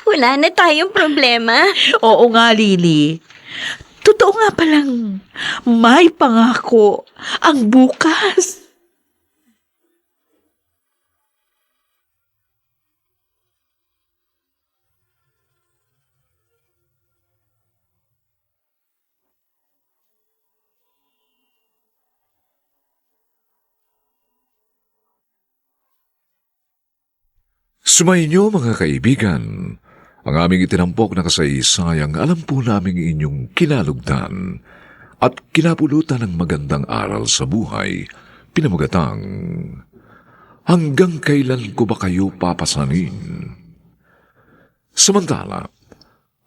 Wala na tayong problema. Oo nga, Lily. Totoo nga palang may pangako ang bukas. Sumainyo mga kaibigan, ang aming itinampok na kasaysayang alam po naming inyong kinalugdan at kinapulutan ng magandang aral sa buhay, pinamugatang, hanggang kailan ko ba kayo papasanin? Samantala,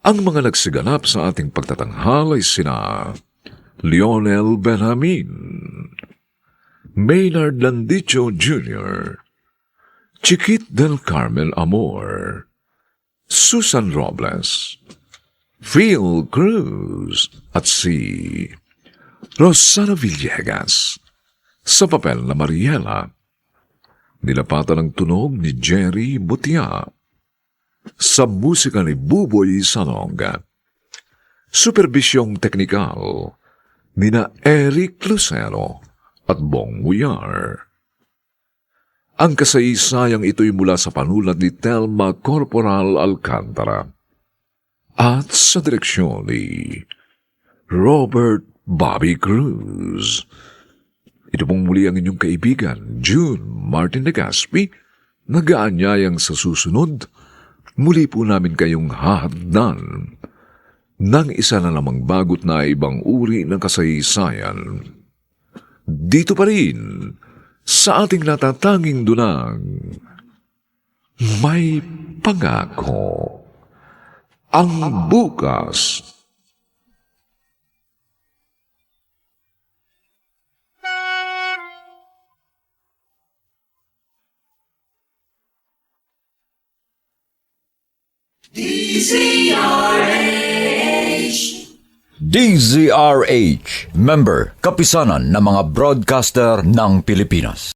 ang mga nagsiganap sa ating pagtatanghal ay sina Lionel Benjamin, Maynard Landicho Jr., Chiquit del Carmel Amor, Susan Robles, Phil Cruz at si Rosana Villegas. Sa papel na Mariela, nilapatan ng tunog ni Jerry Butia. Sa musika ni Buboy Salonga. Superbisyong teknikal nina Eric Lucero at Bong Muyar. Ang kasaysayang ito'y mula sa panulat ni Telma Corporal Alcantara at sa direksyon ni Robert Bobby Cruz. Ito pong muli ang inyong kaibigan, June Martin Legaspi, nag-aanyayang sa susunod, muli po namin kayong hahadnan ng isa na namang bagot na ibang uri ng kasaysayan. Dito pa rin, sa ating natatanging dunang, may pangako ang bukas. DZRH, member, kapisanan ng mga broadcaster ng Pilipinas.